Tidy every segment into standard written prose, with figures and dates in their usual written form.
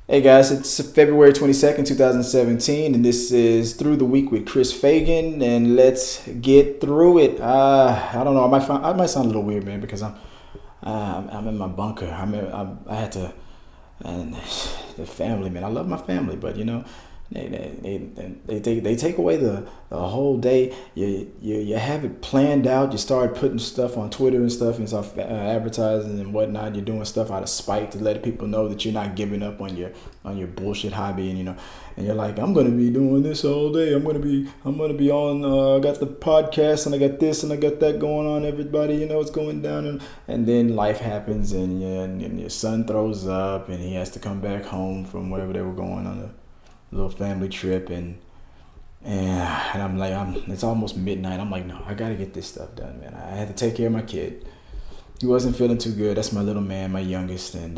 Hey guys, it's February 22nd, 2017, and this is Through the Week with Chris Fagan, and let's get through it. I don't know, I might sound a little weird, man, because I'm in my bunker. I had to, and the family, man. I love my family, but they take away the whole day. You have it planned out. You start putting stuff on Twitter and stuff, and start advertising and whatnot. You're doing stuff out of spite to let people know that you're not giving up on your bullshit hobby, and you're like, I'm gonna be doing this all day. I'm gonna be on. I got the podcast, and I got this, and I got that going on. Everybody, it's going down, and then life happens, and your son throws up, and he has to come back home from wherever they were going on a little family trip, and I'm like, it's almost midnight. I'm like, no, I gotta get this stuff done, man. I had to take care of my kid. He wasn't feeling too good. That's my little man, my youngest, and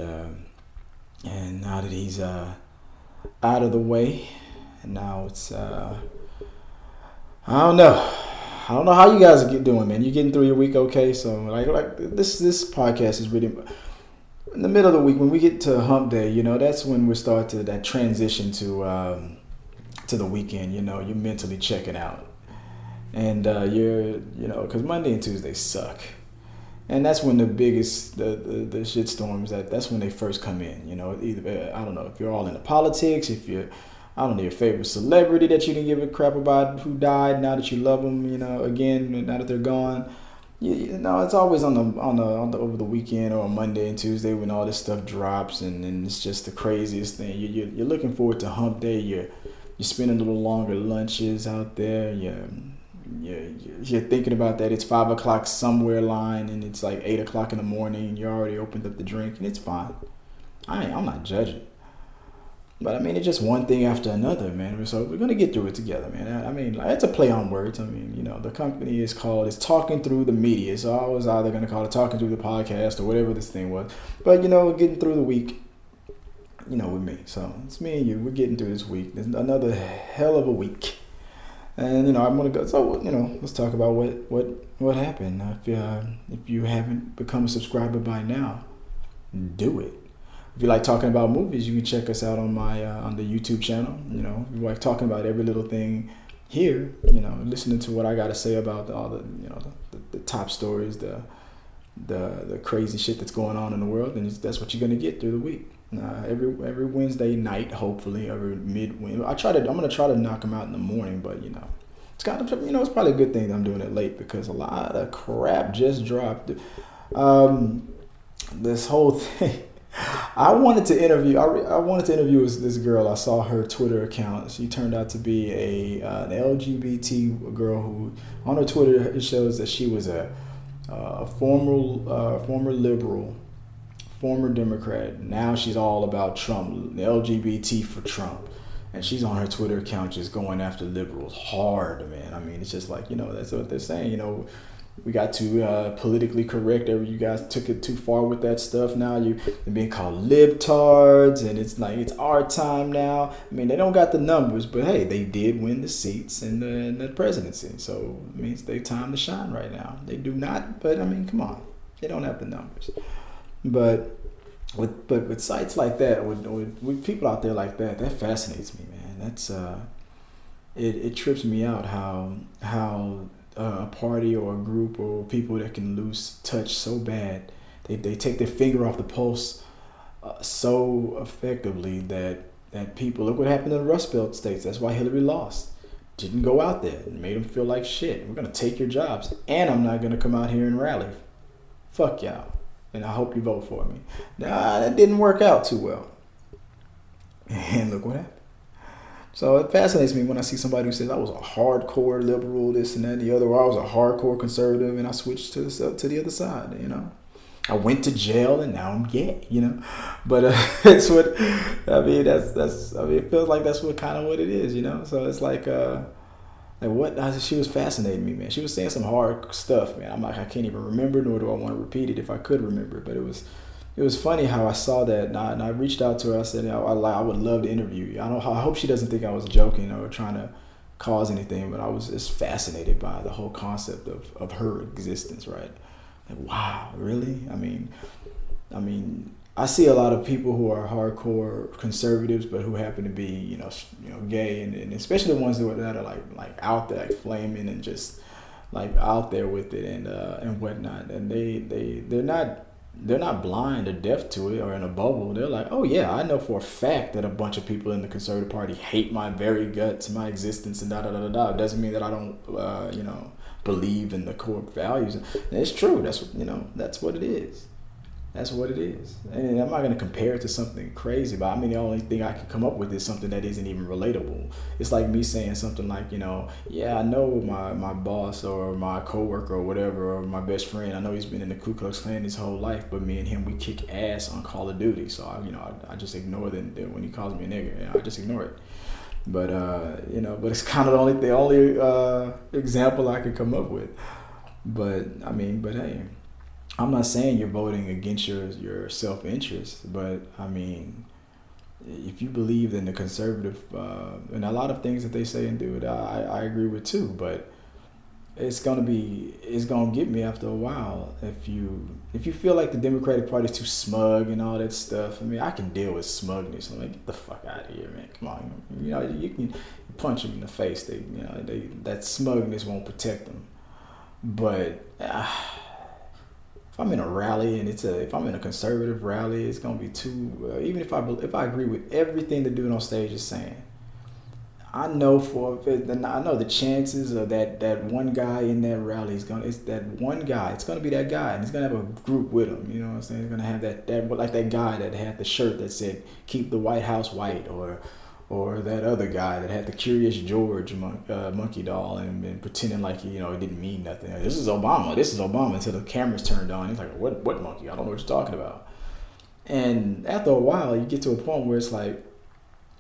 now that he's out of the way, and now it's I don't know. I don't know how you guys are doing, man. You getting through your week okay? So like this podcast is really in the middle of the week when we get to hump day. That's when we start to that transition to the weekend. You're mentally checking out, and because Monday and Tuesday suck, and that's when the biggest the shit storms that's when they first come in. Either I don't know if you're all into politics, if you're I don't know your favorite celebrity that you didn't give a crap about who died. Now that you love them, again now that they're gone. It's always on the over the weekend or on Monday and Tuesday when all this stuff drops, and it's just the craziest thing. You're looking forward to hump day. You're spending a little longer lunches out there. You're thinking about that. It's 5 o'clock somewhere line, and it's like 8 o'clock in the morning, and you already opened up the drink, and it's fine. I'm not judging. But I mean, it's just one thing after another, man. So we're gonna get through it together, man. I mean, it's a play on words. I mean, the company is called it's Talking Through the Media. So I was either gonna call it Talking Through the Podcast or whatever this thing was. But getting through the week, with me. So it's me and you. We're getting through this week. There's another hell of a week, and I'm gonna go. So let's talk about what happened. If you haven't become a subscriber by now, do it. If you like talking about movies, you can check us out on my on the YouTube channel. If you like talking about every little thing here, listening to what I got to say about all the top stories, the crazy shit that's going on in the world, and that's what you're gonna get through the week. Every Wednesday night, hopefully, every I'm gonna try to knock them out in the morning, but it's it's probably a good thing that I'm doing it late because a lot of crap just dropped. This whole thing. I wanted to interview this girl. I saw her Twitter account. She turned out to be an LGBT girl who, on her Twitter, it shows that she was a former liberal, former Democrat. Now she's all about Trump, the LGBT for Trump, and she's on her Twitter account just going after liberals hard, man. I mean, it's just like that's what they're saying. We got too politically correct. You guys took it too far with that stuff. Now you're being called libtards, and it's like it's our time now. I mean, they don't got the numbers, but hey, they did win the seats in the presidency, so it means they time to shine right now. They do not, but I mean, come on, they don't have the numbers. But with sites like that, with people out there like that, that fascinates me, man. That's it trips me out how a party or a group or people that can lose touch so bad. They take their finger off the pulse so effectively that people, look what happened in the Rust Belt states. That's why Hillary lost. Didn't go out there and made them feel like shit. We're going to take your jobs, and I'm not going to come out here and rally. Fuck y'all. And I hope you vote for me. Nah, that didn't work out too well. And look what happened. So it fascinates me when I see somebody who says I was a hardcore liberal, this and that and the other, or I was a hardcore conservative and I switched to the other side. I went to jail and now I'm gay. But it's what I mean. That's I mean, it feels like that's what kind of what it is. So it's like what she was fascinating me, man. She was saying some hard stuff, man. I'm like, I can't even remember, nor do I want to repeat it if I could remember. But it was funny how I saw that, and I reached out to her. I said, I would love to interview you. I hope she doesn't think I was joking or trying to cause anything, but I was just fascinated by the whole concept of her existence, right? Like, wow, really? I mean, I see a lot of people who are hardcore conservatives, but who happen to be, gay, and especially the ones that are like out there, like flaming and just like out there with it and whatnot. And they're not blind or deaf to it or in a bubble. They're like, oh yeah, I know for a fact that a bunch of people in the Conservative Party hate my very guts, my existence, and da da da da da. It doesn't mean that I don't, believe in the core values. And it's true. That's what it is. That's what it is. And I'm not going to compare it to something crazy, but I mean, the only thing I can come up with is something that isn't even relatable. It's like me saying something like, yeah, I know my boss or my coworker or whatever, or my best friend, I know he's been in the Ku Klux Klan his whole life, but me and him, we kick ass on Call of Duty. So, I just ignore it when he calls me a nigger. I just ignore it. But, but it's kind of the only example I could come up with. But hey. I'm not saying you're voting against your self-interest, but I mean, if you believe in the conservative, and a lot of things that they say and do, I agree with too, but it's gonna get me after a while if you feel like the Democratic Party is too smug and all that stuff. I mean, I can deal with smugness. I'm like, get the fuck out of here, man. Come on, you can punch them in the face. That smugness won't protect them, but. If I'm in a rally and if I'm in a conservative rally, it's gonna be too. Even if I agree with everything the dude on stage is saying, I know the chances of that one guy in that rally it's that one guy. It's gonna be that guy, and he's gonna have a group with him. You know what I'm saying? He's gonna have that like that guy that had the shirt that said "Keep the White House white," or that other guy that had the Curious George monkey doll and pretending like it didn't mean nothing. This is Obama until the cameras turned on. He's like, what monkey? I don't know what you're talking about. And after a while, you get to a point where it's like,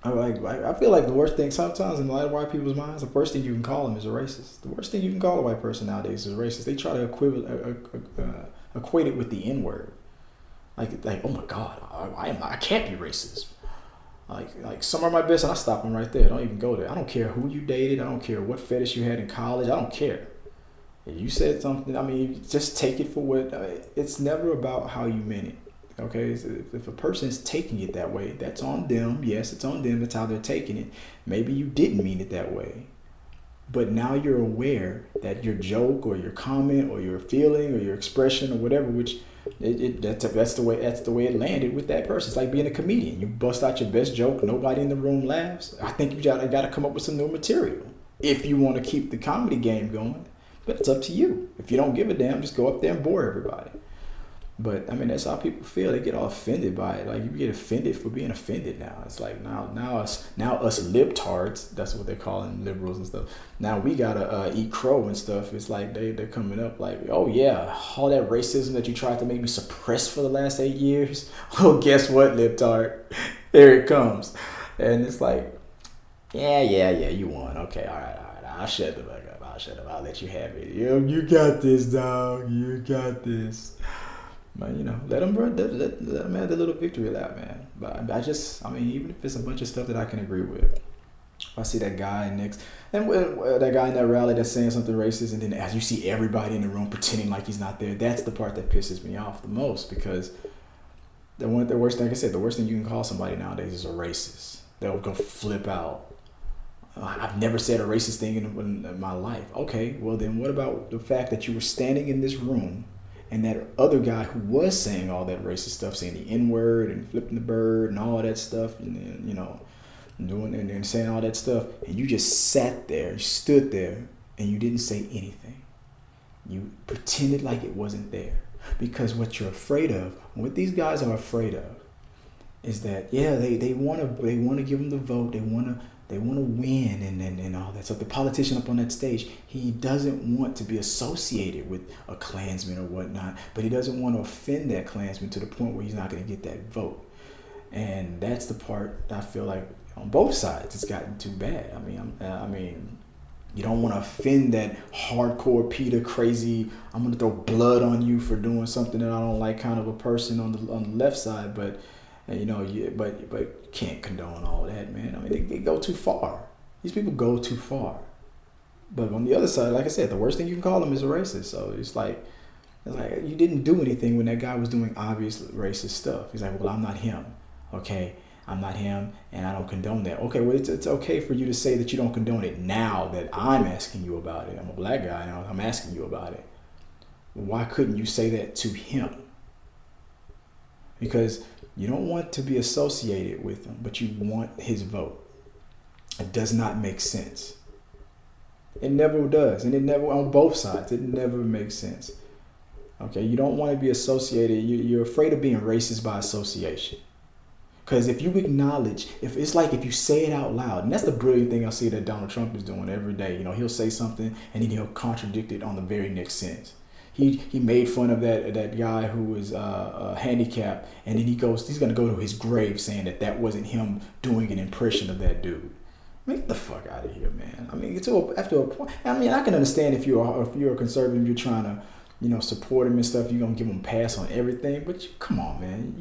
I feel like the worst thing sometimes in a lot of white people's minds, the worst thing you can call them is a racist. The worst thing you can call a white person nowadays is a racist. They try to equate it with the N-word. Like oh my God, I can't be racist. Like some of my best, and I stop them right there. Don't even go there. I don't care who you dated. I don't care what fetish you had in college. I don't care. If you said something, I mean, just take it for what. It's never about how you meant it. Okay, if a person's taking it that way, that's on them. Yes, it's on them. That's how they're taking it. Maybe you didn't mean it that way, but now you're aware that your joke or your comment or your feeling or your expression or whatever, which that's the way it landed with that person. It's like being a comedian. You bust out your best joke, nobody in the room laughs. I think you got to come up with some new material if you want to keep the comedy game going. But it's up to you. If you don't give a damn, just go up there and bore everybody. But I mean, that's how people feel. They get all offended by it. Like you get offended for being offended now. It's like now us libtards. That's what they're calling liberals and stuff. Now we gotta eat crow and stuff. It's like they're coming up like, oh yeah, all that racism that you tried to make me suppress for the last 8 years. Well, guess what, libtard? Here it comes. And it's like, yeah, you won. Okay, all right. I'll shut the fuck up. I'll let you have it. You got this, dog. You got this. But let them have the little victory lap, man. But even if it's a bunch of stuff that I can agree with, if I see that guy next, and that guy in that rally that's saying something racist, and then as you see everybody in the room pretending like he's not there, that's the part that pisses me off the most, because the worst thing, like I said, the worst thing you can call somebody nowadays is a racist. They'll go flip out. I've never said a racist thing in my life. Okay, well then what about the fact that you were standing in this room and that other guy who was saying all that racist stuff, saying the N-word and flipping the bird and all that stuff, and doing and saying all that stuff, and you just sat there, you stood there, and you didn't say anything. You pretended like it wasn't there, because what you're afraid of, what these guys are afraid of, is that they want to give them the vote, they want to win and all that stuff. The politician up on that stage, he doesn't want to be associated with a Klansman or whatnot, but he doesn't want to offend that Klansman to the point where he's not going to get that vote. And that's the part I feel like on both sides it's gotten too bad. I mean, you don't want to offend that hardcore Peter crazy, I'm going to throw blood on you for doing something that I don't like kind of a person on the left side, but but can't condone all that, man. I mean, they go too far. These people go too far. But on the other side, like I said, the worst thing you can call them is a racist. So it's like, It's like, you didn't do anything when that guy was doing obvious racist stuff. He's like, well, I'm not him. Okay, I'm not him, and I don't condone that. Okay, well, it's okay for you to say that you don't condone it now that I'm asking you about it. I'm a black guy now. I'm asking you about it. Why couldn't you say that to him? Because you don't want to be associated with him, but you want his vote. It does not make sense. It never does, and it never, on both sides, it never makes sense. Okay, you don't want to be associated. You're afraid of being racist by association. Because if you acknowledge, if it's like if you say it out loud, and that's the brilliant thing I see that Donald Trump is doing every day. You know, he'll say something and then he'll contradict it on the very next sentence. He made fun of that guy who was handicapped, and then he's going to go to his grave saying that wasn't him doing an impression of that dude. Get the fuck out of here, man. I mean, after a point. I mean, I can understand if you're a conservative, you're trying to, support him and stuff. You're gonna give him a pass on everything. But come on, man.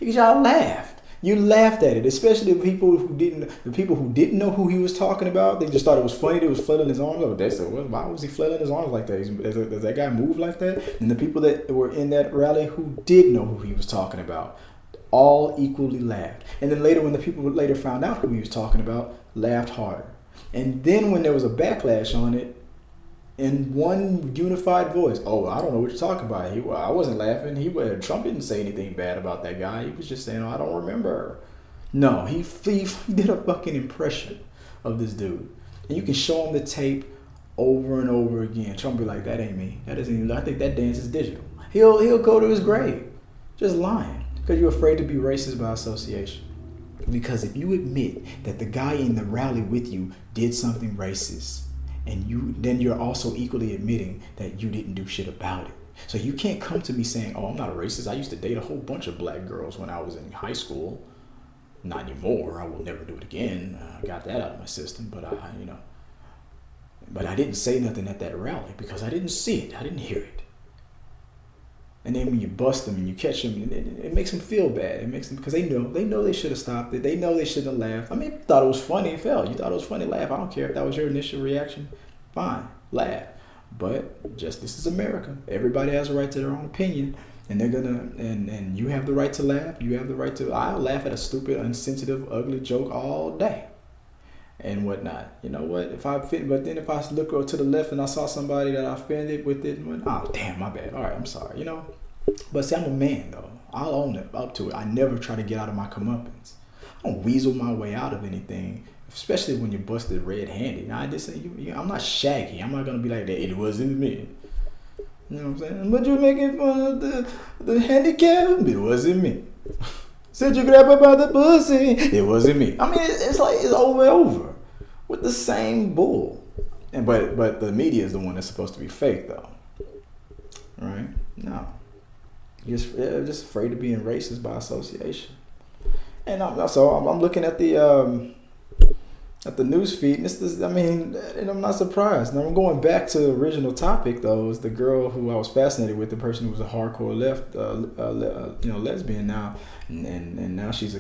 Because y'all laughed. You laughed at it, especially the people who didn't know who he was talking about. They just thought it was funny. They was flailing his arms. Oh, they said, well, why was he flailing his arms like that? Does that guy move like that? And the people that were in that rally who did know who he was talking about, all equally laughed. And then later, when the people later found out who he was talking about, laughed harder. And then when there was a backlash on it, in one unified voice, oh, I don't know what you're talking about. I wasn't laughing. Trump didn't say anything bad about that guy. He was just saying, oh, I don't remember. No, he did a fucking impression of this dude. And you can show him the tape over and over again. Trump be like, that ain't me. That isn't even, I think that dance is digital. He'll go to his grave just lying because you're afraid to be racist by association. Because if you admit that the guy in the rally with you did something racist, and then you're also equally admitting that you didn't do shit about it. So you can't come to me saying, oh, I'm not a racist. I used to date a whole bunch of black girls when I was in high school. Not anymore. I will never do it again. I got that out of my system. But I didn't say nothing at that rally because I didn't see it. I didn't hear it. And then when you bust them and you catch them, it makes them feel bad. It makes them, because they know they should have stopped it. They know they shouldn't have laughed. I mean, if you thought it was funny, Phil. You thought it was funny, laugh. I don't care if that was your initial reaction. Fine, laugh. But this is America. Everybody has a right to their own opinion, and they're gonna and you have the right to laugh. You have the right to. I'll laugh at a stupid, insensitive, ugly joke all day, and whatnot. You know what? But then if I look to the left and I saw somebody that I offended with it, oh damn, my bad. All right, I'm sorry. But see, I'm a man though. I'll own it up to it. I never try to get out of my comeuppance. I don't weasel my way out of anything, especially when you're busted red-handed. Now, I'm not Shaggy. I'm not gonna be like that. It wasn't me. You know what I'm saying? But you're making fun of the handicap. It wasn't me. Said you grab her by the pussy. It wasn't me. I mean, it's like it's over and over with the same bull. But the media is the one that's supposed to be fake, though. Right? No. You're just afraid of being racist by association. And I'm looking at the news feed, and I'm not surprised. Now I'm going back to the original topic though. Is the girl who I was fascinated with, the person who was a hardcore lesbian now, and now she's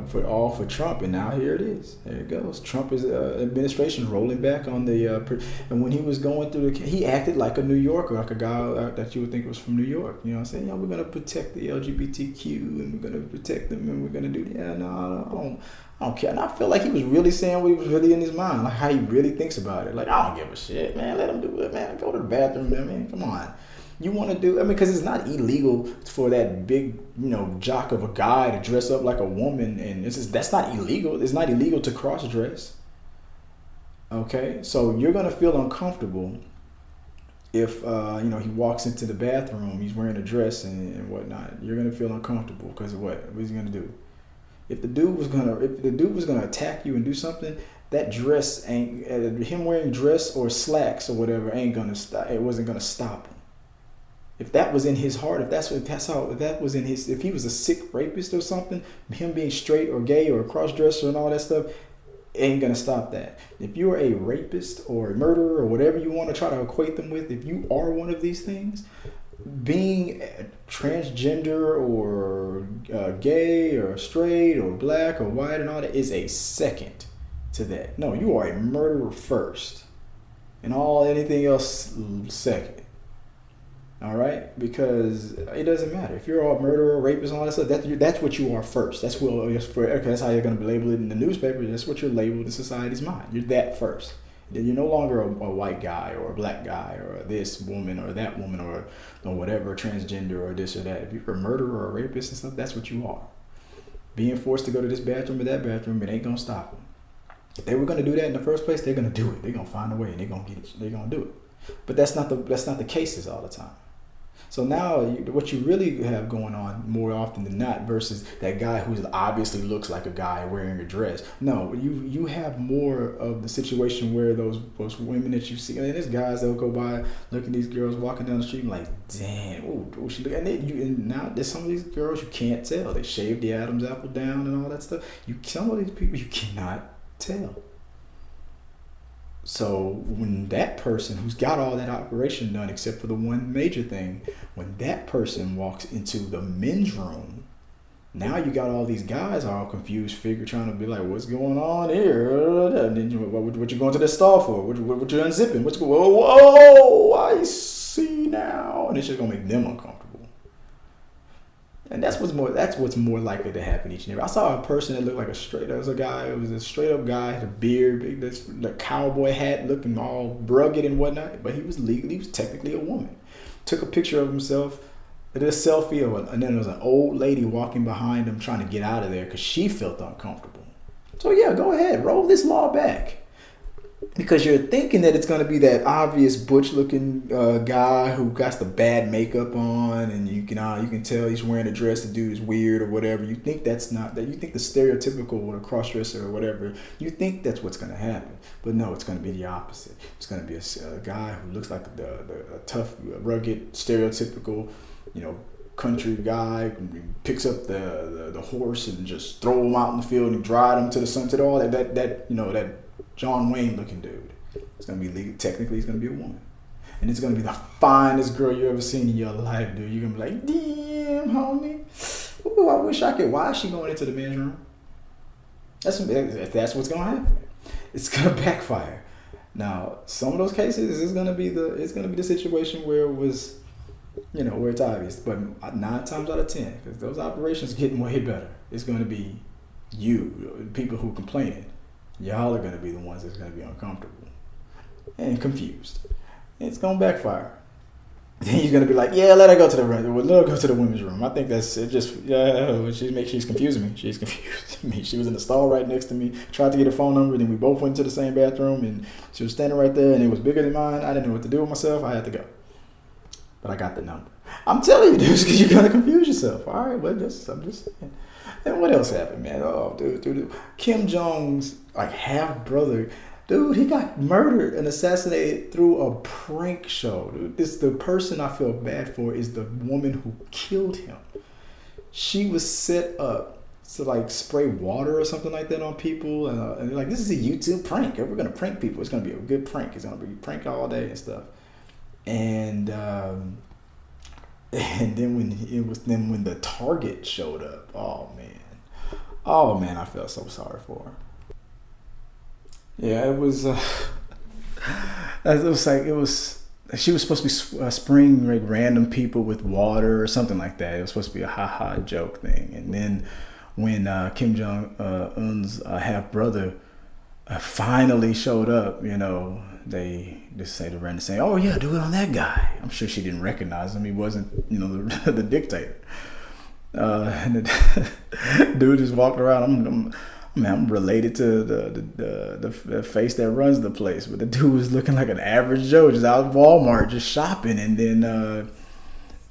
for Trump, and now here it is. There it goes. Trump is administration rolling back on and when he was going through he acted like a New Yorker, like a guy that you would think was from New York. You know what I'm saying? We're gonna protect the LGBTQ and we're gonna protect them and we're gonna do I don't care. And I feel like he was really saying what he was really in his mind, like how he really thinks about it. Like, I don't give a shit, man. Let him do it, man. Go to the bathroom. I mean, come on. You want to do, because it's not illegal for that big, jock of a guy to dress up like a woman. And that's not illegal. It's not illegal to cross dress. Okay? So you're going to feel uncomfortable if, he walks into the bathroom, he's wearing a dress and whatnot. You're going to feel uncomfortable because of what? What is he going to do? If the dude was gonna attack you and do something, that dress ain't him wearing dress or slacks or whatever ain't gonna stop. It wasn't gonna stop him. If that was in his heart, if he was a sick rapist or something, him being straight or gay or a cross dresser and all that stuff, ain't gonna stop that. If you're a rapist or a murderer or whatever you want to try to equate them with, if you are one of these things, being transgender or gay or straight or black or white and all that is a second to that. No, you are a murderer first and anything else second. All right, because it doesn't matter if you're a murderer, rapist, all that stuff. That's what you are first. That's what. Okay, that's how you're going to be labeled in the newspaper. That's what you're labeled in society's mind. You're that first. Then you're no longer a white guy or a black guy or this woman or that woman or whatever, transgender or this or that. If you're a murderer or a rapist and stuff, that's what you are. Being forced to go to this bathroom or that bathroom, it ain't gonna stop them. If they were gonna do that in the first place, they're gonna do it. They're gonna find a way and they're gonna get it. They're gonna do it. But that's not the cases all the time. So now what you really have going on more often than not versus that guy who obviously looks like a guy wearing a dress. No, you have more of the situation where those women that you see, and there's guys that'll go by, look at these girls walking down the street and like, damn, oh, she look, and now there's some of these girls you can't tell. They shave the Adam's apple down and all that stuff. Some of these people you cannot tell. So when that person who's got all that operation done, except for the one major thing, when that person walks into the men's room, now you got all these guys all confused, trying to be like, what's going on here? And then what you going to the stall for? What you unzipping? Whoa, I see now. And it's just gonna make them uncomfortable. And that's what's more likely to happen each and every. I saw a person that looked like it was a straight up guy, had a beard, the cowboy hat, looking all rugged and whatnot, but he was technically a woman. Took a picture of himself, did a selfie and then there was an old lady walking behind him trying to get out of there because she felt uncomfortable. So yeah, go ahead, roll this law back. Because you're thinking that it's going to be that obvious butch-looking guy who got the bad makeup on, and you can tell he's wearing a dress. The dude is weird or whatever. You think that's not that. You think the stereotypical with a cross-dresser or whatever. You think that's what's going to happen, but no, it's going to be the opposite. It's going to be a guy who looks like a tough, rugged, stereotypical, country guy who picks up the horse and just throw him out in the field and drive him to the sunset. All that Jung Wam looking dude. It's gonna be technically he's gonna be a woman. And it's gonna be the finest girl you ever seen in your life, dude. You're gonna be like, damn, homie. Ooh, I wish I could. Why is she going into the men's room? That's what's gonna happen. It's gonna backfire. Now, some of those cases it's gonna be the situation where it was, where it's obvious. But 9 times out of 10, because those operations are getting way better, it's gonna be you, people who complaining. Y'all are going to be the ones that's going to be uncomfortable and confused. It's going to backfire. Then you're going to be like, yeah, let her go to the room. Let her go to the women's room. I think that's it. She's confusing me. She's confusing me. She was in the stall right next to me. Tried to get her phone number. Then we both went to the same bathroom, and she was standing right there, and it was bigger than mine. I didn't know what to do with myself. I had to go. But I got the number. I'm telling you, dude, because you're going to confuse yourself. All right, but I'm just saying. And what else happened, man? Oh, dude. Kim Jong's half brother, dude, he got murdered and assassinated through a prank show. Dude, the person I feel bad for is the woman who killed him. She was set up to spray water or something like that on people, and they're like, this is a YouTube prank. We're gonna prank people. It's gonna be a good prank. It's gonna be a prank all day and stuff. And then when the target showed up, oh man, I felt so sorry for her. Yeah, it was. She was supposed to be spraying random people with water or something like that. It was supposed to be a ha joke thing. And then when Kim Jong Un's half brother finally showed up, they just ran to say, "Oh yeah, do it on that guy." I'm sure she didn't recognize him. He wasn't, the dictator. And the dude just walked around. I'm related to the face that runs the place, but the dude was looking like an average Joe, just out of Walmart, just shopping. And then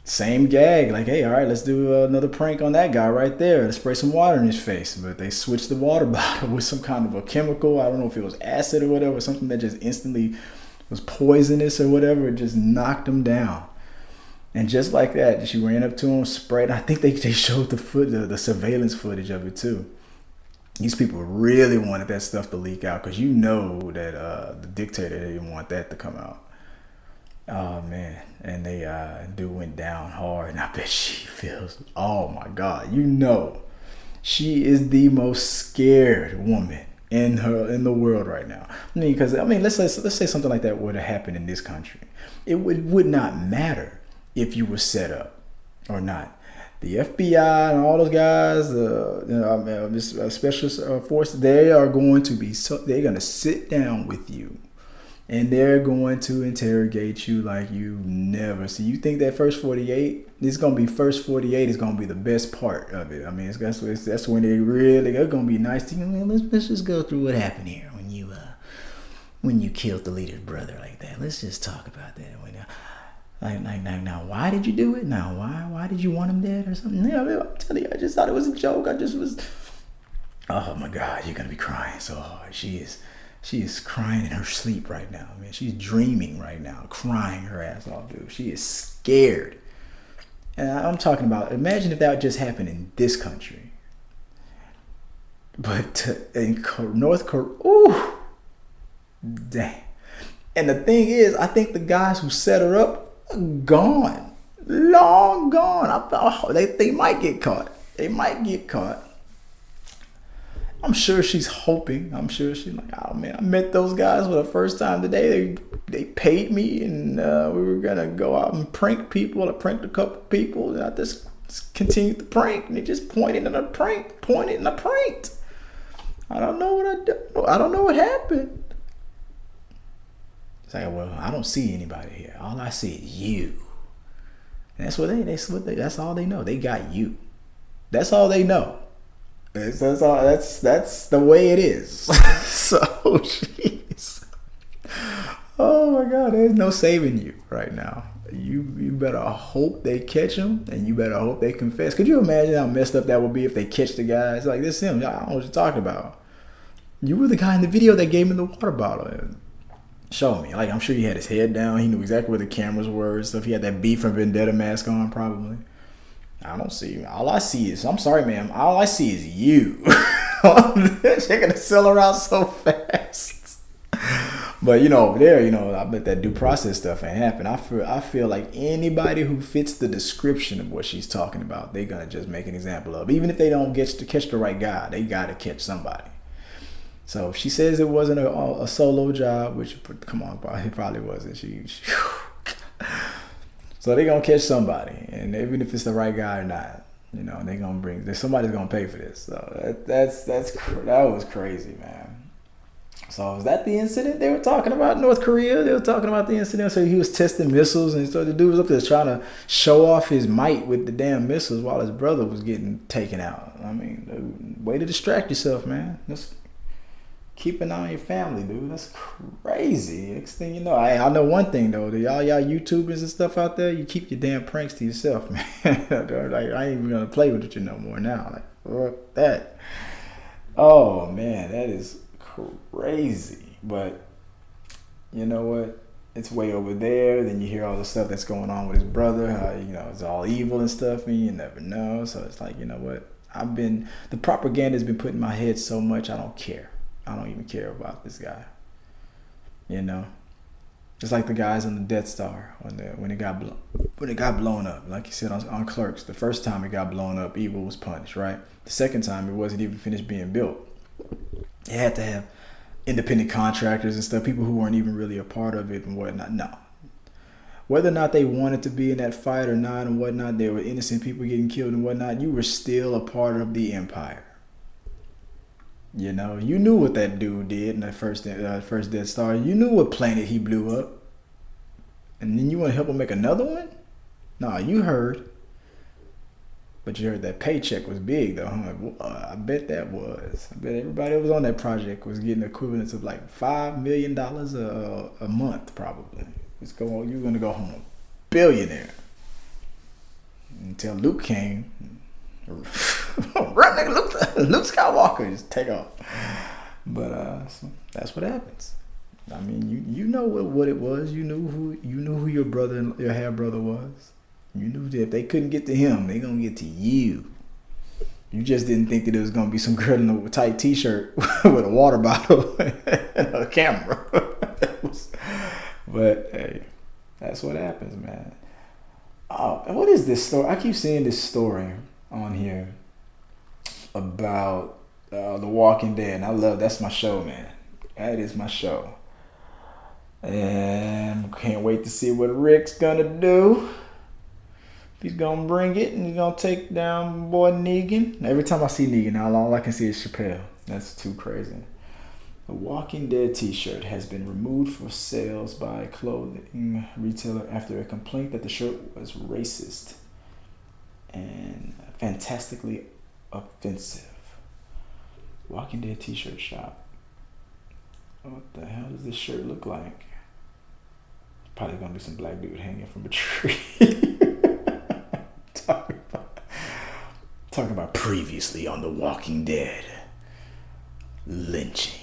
same gag, like, hey, all right, let's do another prank on that guy right there. Let's spray some water in his face. But they switched the water bottle with some kind of a chemical. I don't know if it was acid or whatever, something that just instantly was poisonous or whatever. It just knocked him down. And just like that, she ran up to him, sprayed. I think they showed the surveillance footage of it too. These people really wanted that stuff to leak out because that the dictator didn't want that to come out. Oh man, and they dude went down hard, and I bet she feels. Oh my God, she is the most scared woman in the world right now. Let's say something like that would have happened in this country. It would not matter if you were set up or not. The FBI and all those guys, this special force, they are going to be they're going to sit down with you, and they're going to interrogate you like you never see. You think that first 48? It's gonna be first 48 is gonna be the best part of it. I mean, that's when they're gonna be nice to you. I mean, let's just go through what happened here when you killed the leader's brother like that. Let's just talk about that. Now, why did you do it? Now, why did you want him dead or something? Yeah, I'm telling you, I just thought it was a joke. I just was. Oh my God, you're gonna be crying so hard. She is crying in her sleep right now, man. She's dreaming right now, crying her ass off, dude. She is scared. And I'm talking about, imagine if that just happened in this country. But in North Korea, ooh, dang. And the thing is, I think the guys who set her up are gone. Long gone. They might get caught. I'm sure she's hoping. I'm sure she's like, oh man, I met those guys for the first time today. They paid me, and we were gonna go out and prank people. I pranked a couple people, and I just continued the prank. And they just pointed and I pranked. I don't know what I do. I don't know what happened. It's like, well, I don't see anybody here. All I see is you. And that's that's all they know. They got you. That's all they know. That's the way it is. So, jeez. Oh my God, there's no saving you right now. You better hope they catch him, and you better hope they confess. Could you imagine how messed up that would be if they catch the guy? It's like, this is him. I don't know what you're talking about. You were the guy in the video that gave him the water bottle. And show me. Like, I'm sure he had his head down. He knew exactly where the cameras were and stuff. He had that B from Vendetta mask on, probably. I don't see. All I see is, I'm sorry, ma'am. All I see is you. They're gonna sell her out so fast. But over there, I bet that due process stuff ain't happen. I feel like anybody who fits the description of what she's talking about, they're gonna just make an example of. Even if they don't get to catch the right guy, they gotta catch somebody. So if she says it wasn't a solo job, which, come on, it probably wasn't. So they're going to catch somebody. And even if it's the right guy or not, they're going to somebody's going to pay for this. So that was crazy, man. So was that the incident they were talking about in North Korea? They were talking about the incident. So he was testing missiles, and so the dude was up there trying to show off his might with the damn missiles while his brother was getting taken out. I mean, dude, way to distract yourself, man. Just keep an eye on your family, dude. That's crazy. Next thing you know, I know one thing though. Y'all YouTubers and stuff out there, you keep your damn pranks to yourself, man. Like, I ain't even gonna play with you no more now. Like, fuck that. Oh man, that is crazy. But you know what? It's way over there. Then you hear all the stuff that's going on with his brother. How it's all evil and stuff, and you never know. So it's like, you know what? The propaganda's been put in my head so much. I don't care. I don't even care about this guy. It's like the guys on the Death Star when it got blown up. Like you said on Clerks, the first time it got blown up, evil was punished, right? The second time, it wasn't even finished being built. It had to have independent contractors and stuff, people who weren't even really a part of it and whatnot. No. Whether or not they wanted to be in that fight or not and whatnot, there were innocent people getting killed and whatnot. You were still a part of the empire. You knew what that dude did in that first Death Star. You knew what planet he blew up. And then you want to help him make another one? Nah, you heard. But you heard that paycheck was big, though. I'm like, well, I bet that was. I bet everybody that was on that project was getting equivalents of like $5 million a month, probably. You're going to go home a billionaire. Until Luke came. Right, nigga, Luke Skywalker, just take off. But so that's what happens. I mean, you know what it was. You knew who your brother and your half brother was. You knew that if they couldn't get to him, they gonna get to you. You just didn't think that it was gonna be some girl in a tight t-shirt with a water bottle and a camera. But hey, that's what happens, man. Oh, what is this story? I keep seeing this story on here about The Walking Dead, and that's my show, man. That is my show, and can't wait to see what Rick's gonna do. He's gonna bring it and he's gonna take down boy Negan. Every time I see Negan, all I can see is Chappelle. That's too crazy. The Walking Dead t-shirt has been removed for sales by a clothing retailer after a complaint that the shirt was racist and fantastically offensive. Walking Dead t-shirt shop. What the hell does this shirt look like? Probably gonna be some black dude hanging from a tree. Talking about previously on The Walking Dead. Lynching.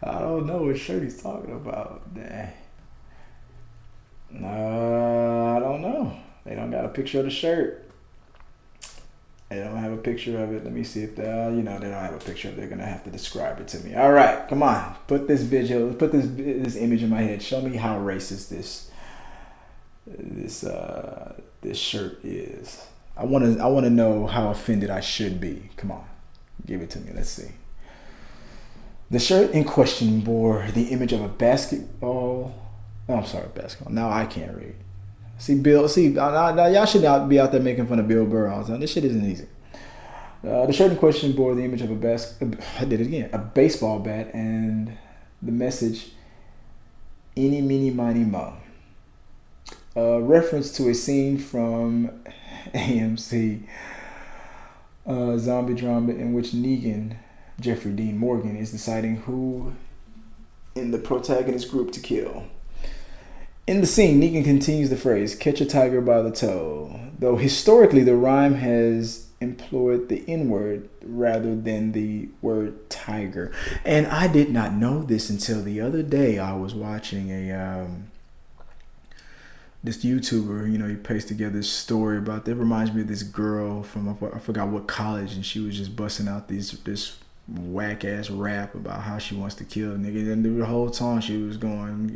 I don't know what shirt he's talking about. Dang. I don't know. They don't got a picture of the shirt. They don't have a picture of it. Let me see if they don't have a picture of it. They're gonna have to describe it to me. All right, come on. Put this visual, put this image in my head. Show me how racist this shirt is. I wanna know how offended I should be. Come on, give it to me. Let's see. The shirt in question bore the image of a basketball. Oh, I'm sorry, basketball. Now I can't read. Now y'all should not be out there making fun of Bill Burr all the time. This shit isn't easy. The shirt in question bore the image of a baseball bat and the message, "Eeny, meeny, miny, mo." A reference to a scene from AMC Zombie Drama in which Negan, Jeffrey Dean Morgan, is deciding who in the protagonist group to kill. In the scene, Negan continues the phrase, "Catch a tiger by the toe," though historically the rhyme has employed the N-word rather than the word tiger. And I did not know this until the other day. I was watching this YouTuber, he pastes together this story about, that reminds me of this girl from, I forgot what college, and she was just busting out this whack ass rap about how she wants to kill a nigga, and the whole time she was going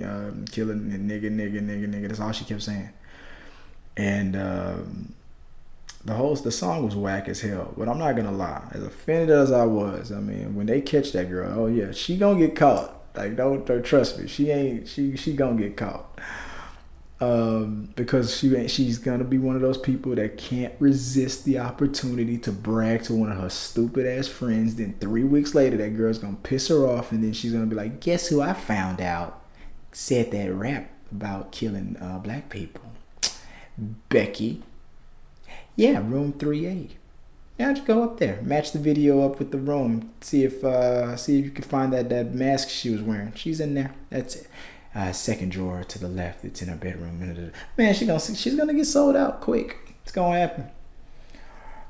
killing a nigga. That's all she kept saying. And the song was whack as hell. But I'm not gonna lie, as offended as I was, I mean, when they catch that girl, oh yeah, she gonna get caught. Like don't trust me, she gonna get caught. Because she's gonna be one of those people that can't resist the opportunity to brag to one of her stupid ass friends. Then 3 weeks later, that girl's gonna piss her off, and then she's gonna be like, "Guess who I found out said that rap about killing black people? Becky. Yeah, room 3A. Yeah, just go up there, match the video up with the room, see if you can find that mask she was wearing. She's in there. That's it." Second drawer to the left. It's in her bedroom. Man, she's gonna get sold out quick. It's gonna happen.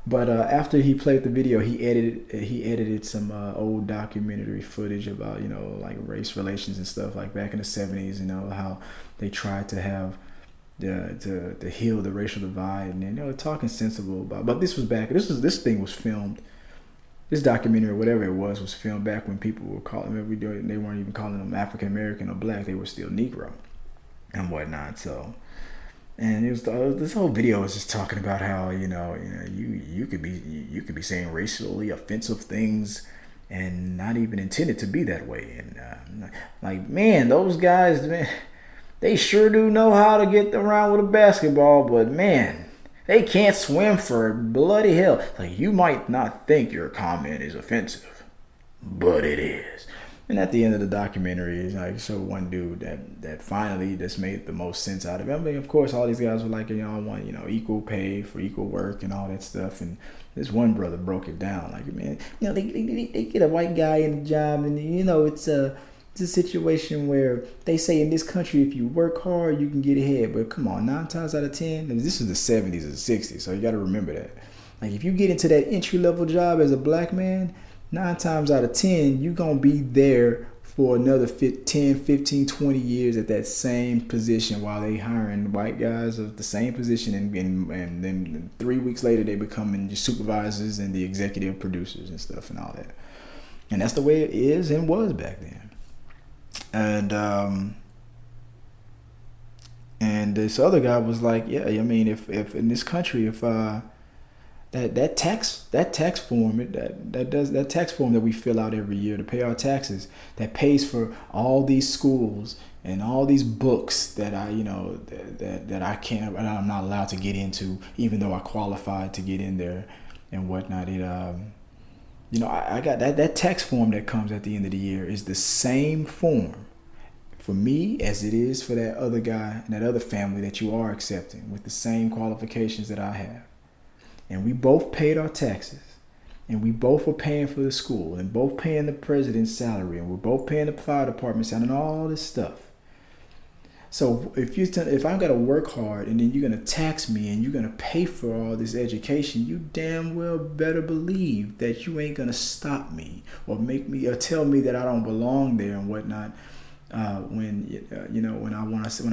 But after he played the video, he edited some old documentary footage about like race relations and stuff, like back in the 70s. How they tried to have to heal the racial divide, and talking sensible about. But this thing was filmed. This documentary or whatever it was filmed back when people were calling they weren't even calling them African American or black. They were still Negro and whatnot. So, and it was this whole video was just talking about how you could be saying racially offensive things and not even intended to be that way. And like, man, those guys, man, they sure do know how to get around with a basketball, but man, they can't swim for bloody hell. Like, you might not think your comment is offensive, but it is. And at the end of the documentary, like, so one dude that finally just made the most sense out of it. I mean, of course, all these guys were like, I want equal pay for equal work and all that stuff. And this one brother broke it down. Like, man, they get a white guy in the job, and it's a situation where they say in this country, if you work hard, you can get ahead. But come on, 9 times out of 10, and this is the 70s or the 60s, so you got to remember that. Like, if you get into that entry-level job as a black man, 9 times out of 10, you're going to be there for another 10, 15, 20 years at that same position while they hiring white guys of the same position. And then 3 weeks later, they becoming the supervisors and the executive producers and stuff and all that. And that's the way it is and was back then. And this other guy was like, yeah, I mean, if in this country, if that tax form that we fill out every year to pay our taxes, that pays for all these schools and all these books that that I'm not allowed to get into, even though I qualified to get in there and whatnot. I got that tax form that comes at the end of the year is the same form for me as it is for that other guy and that other family that you are accepting, with the same qualifications that I have. And we both paid our taxes, and we both were paying for the school, and both paying the president's salary, and we're both paying the fire department salary, and all this stuff. So if I've got to work hard, and then you're gonna tax me, and you're gonna pay for all this education, you damn well better believe that you ain't gonna stop me or make me or tell me that I don't belong there and whatnot. When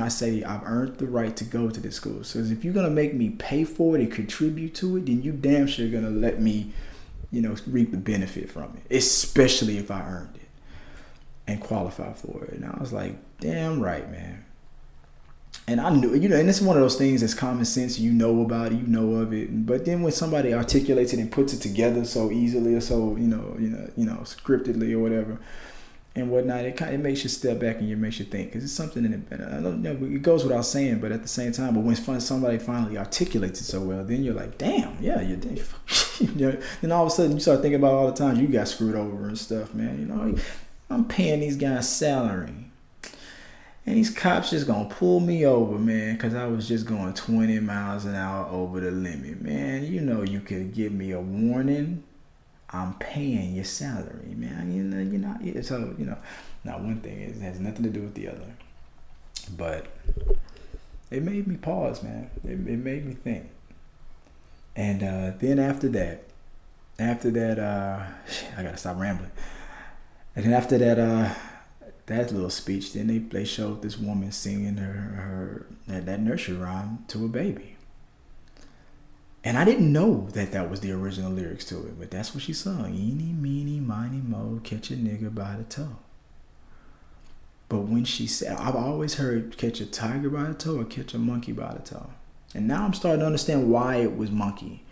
I say I've earned the right to go to this school. So if you're gonna make me pay for it and contribute to it, then you damn sure gonna let me, reap the benefit from it, especially if I earned it and qualify for it. And I was like, damn right, man. And I knew, and it's one of those things that's common sense. You know about it, you know of it. But then when somebody articulates it and puts it together so easily or so, scriptedly or whatever, and whatnot, it makes you step back and it makes you think, because it's something in it. I don't know, it goes without saying, but at the same time, but when somebody finally articulates it so well, then you're like, damn, yeah, you did. Then all of a sudden you start thinking about all the times you got screwed over and stuff, man. I'm paying these guys salary, and these cops just gonna pull me over, man, because I was just going 20 miles an hour over the limit, man. You could give me a warning. I'm paying your salary, man. Now one thing is, it has nothing to do with the other, but it made me pause, man. It made me think. And then after that, I gotta stop rambling. And then after that little speech, then they showed this woman singing that nursery rhyme to a baby. And I didn't know that was the original lyrics to it, but that's what she sung. Eeny, meeny, miny, mo, catch a nigga by the toe. But when she said, I've always heard catch a tiger by the toe or catch a monkey by the toe. And now I'm starting to understand why it was monkey.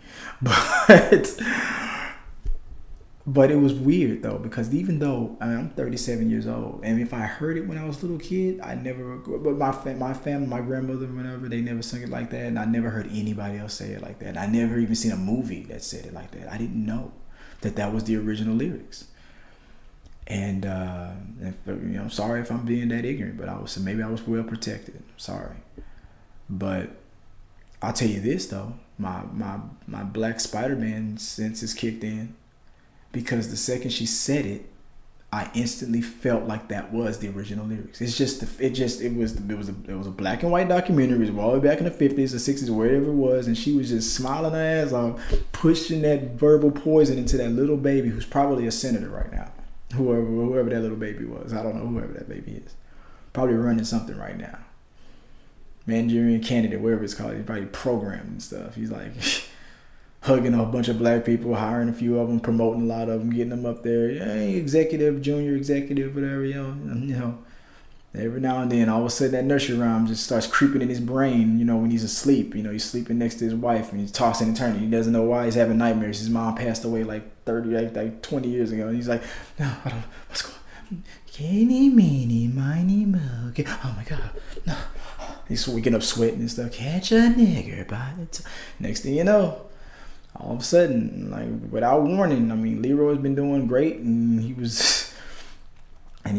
But it was weird though, because even though I'm 37 years old, and if I heard it when I was a little kid, I never. But my family, my grandmother, whatever, they never sung it like that, and I never heard anybody else say it like that. I never even seen a movie that said it like that. I didn't know that was the original lyrics. And I'm sorry if I'm being that ignorant, but maybe I was well protected. I'm sorry, but I'll tell you this though, my Black Spider-Man sense is kicked in. Because the second she said it, I instantly felt like that was the original lyrics. It was a black and white documentary. It was all the way back in the 50s, the 60s, wherever it was, and she was just smiling her ass off, pushing that verbal poison into that little baby who's probably a senator right now. Whoever that little baby was, I don't know whoever that baby is, probably running something right now. Manchurian candidate, whatever it's called. He's probably programmed and stuff. He's like hugging a bunch of black people, hiring a few of them, promoting a lot of them, getting them up there. Hey, executive, junior executive, whatever, Every now and then, all of a sudden, that nursery rhyme just starts creeping in his brain, when he's asleep. He's sleeping next to his wife, and he's tossing and turning. He doesn't know why he's having nightmares. His mom passed away like 20 years ago. And he's like, no, I don't, what's going on? Eeny, meeny, miny, mo. Oh, my God. No. He's waking up sweating and stuff. Catch a nigger by the next thing you know, all of a sudden, like without warning, Leroy's been doing great, and he's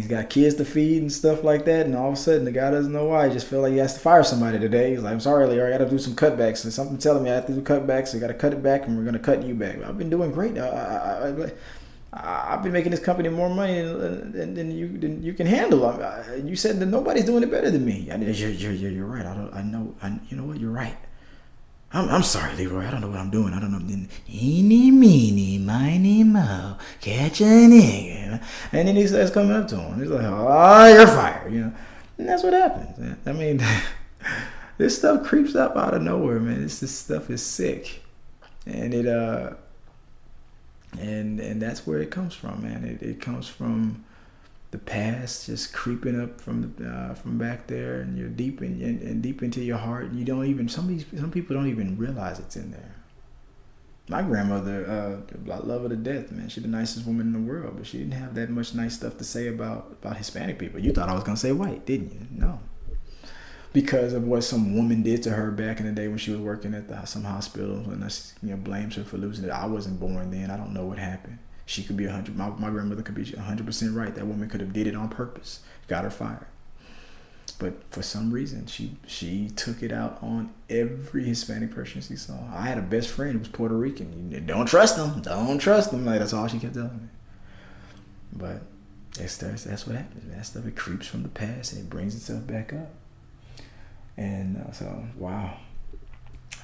got kids to feed and stuff like that, and all of a sudden the guy doesn't know why. He just felt like he has to fire somebody today. He's like, I'm sorry, Leroy, I got to do some cutbacks. And something telling me I have to do cutbacks, so I got to cut it back, and we're going to cut you back. I've been doing great. I've been making this company more money than you can handle. You said that nobody's doing it better than me. You're right. You know what? You're right. I'm sorry, Leroy. I don't know what I'm doing. I don't know. Eeny, meeny, miny, mo, catch a nigga. And then he starts coming up to him. He's like, oh, you're fired. And that's what happens. This stuff creeps up out of nowhere, man. This stuff is sick. And and that's where it comes from, man. It comes from the past just creeping up from back there, and you're deep into your heart, and you don't even some people don't even realize it's in there. My grandmother, I love her to death, man. She's the nicest woman in the world, but she didn't have that much nice stuff to say about Hispanic people. You thought I was gonna say white, didn't you? No, because of what some woman did to her back in the day when she was working at some hospital, and us, blames her for losing it. I wasn't born then. I don't know what happened. She could be 100. My grandmother could be 100% right. That woman could have did it on purpose. Got her fired. But for some reason, she took it out on every Hispanic person she saw. I had a best friend who was Puerto Rican. Don't trust them. Don't trust them. Like, that's all she kept telling me. But that's what happens, man. That stuff, it creeps from the past and it brings itself back up. And so, wow.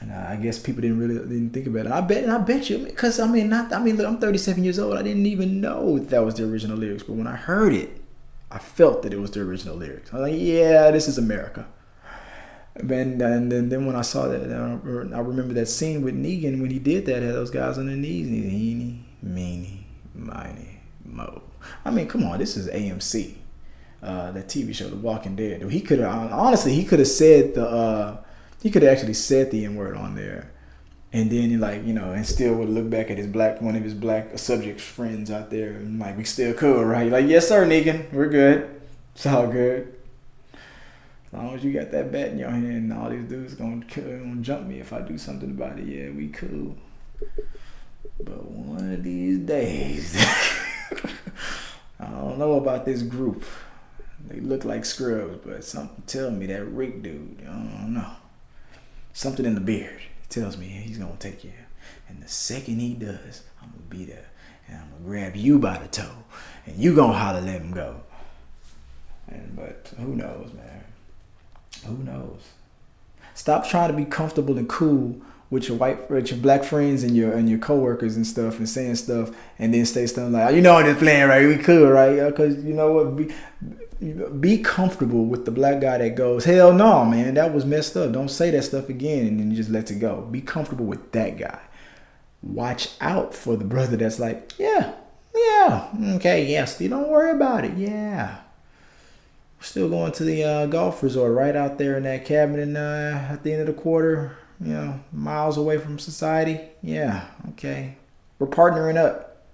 And I guess people didn't think about it. I bet you, because look, I'm 37 years old. I didn't even know that was the original lyrics. But when I heard it, I felt that it was the original lyrics. I was like, yeah, this is America. And then when I saw that, I remember that scene with Negan when he did that, had those guys on their knees, and he's eeny, meeny, miny, mo. I mean, come on, this is AMC, that TV show, The Walking Dead. He could have, honestly, he could have actually said the N-word on there. And then and still would look back at one of his black subject friends out there and like, we still cool, right? Like, yes sir, Negan, we're good. It's all good. As long as you got that bat in your hand, and all these dudes gonna jump me if I do something about it. Yeah, we cool. But one of these days, I don't know about this group. They look like scrubs, but something tell me that Rick dude, I don't know. Something in the beard tells me he's gonna take you. And the second he does, I'm gonna be there and I'm gonna grab you by the toe and you gonna holler, let him go. But who knows, man? Who knows? Stop trying to be comfortable and cool with your black friends and your coworkers and stuff, and saying stuff, and then say stuff like, I'm just playing, right? We cool, right? Because you know what? Be comfortable with the black guy that goes, hell no, man, that was messed up. Don't say that stuff again, and then just let it go. Be comfortable with that guy. Watch out for the brother that's like, yeah, okay, yes, you don't worry about it, yeah. We're still going to the golf resort right out there in that cabin at the end of the quarter, miles away from society. Yeah, okay. We're partnering up.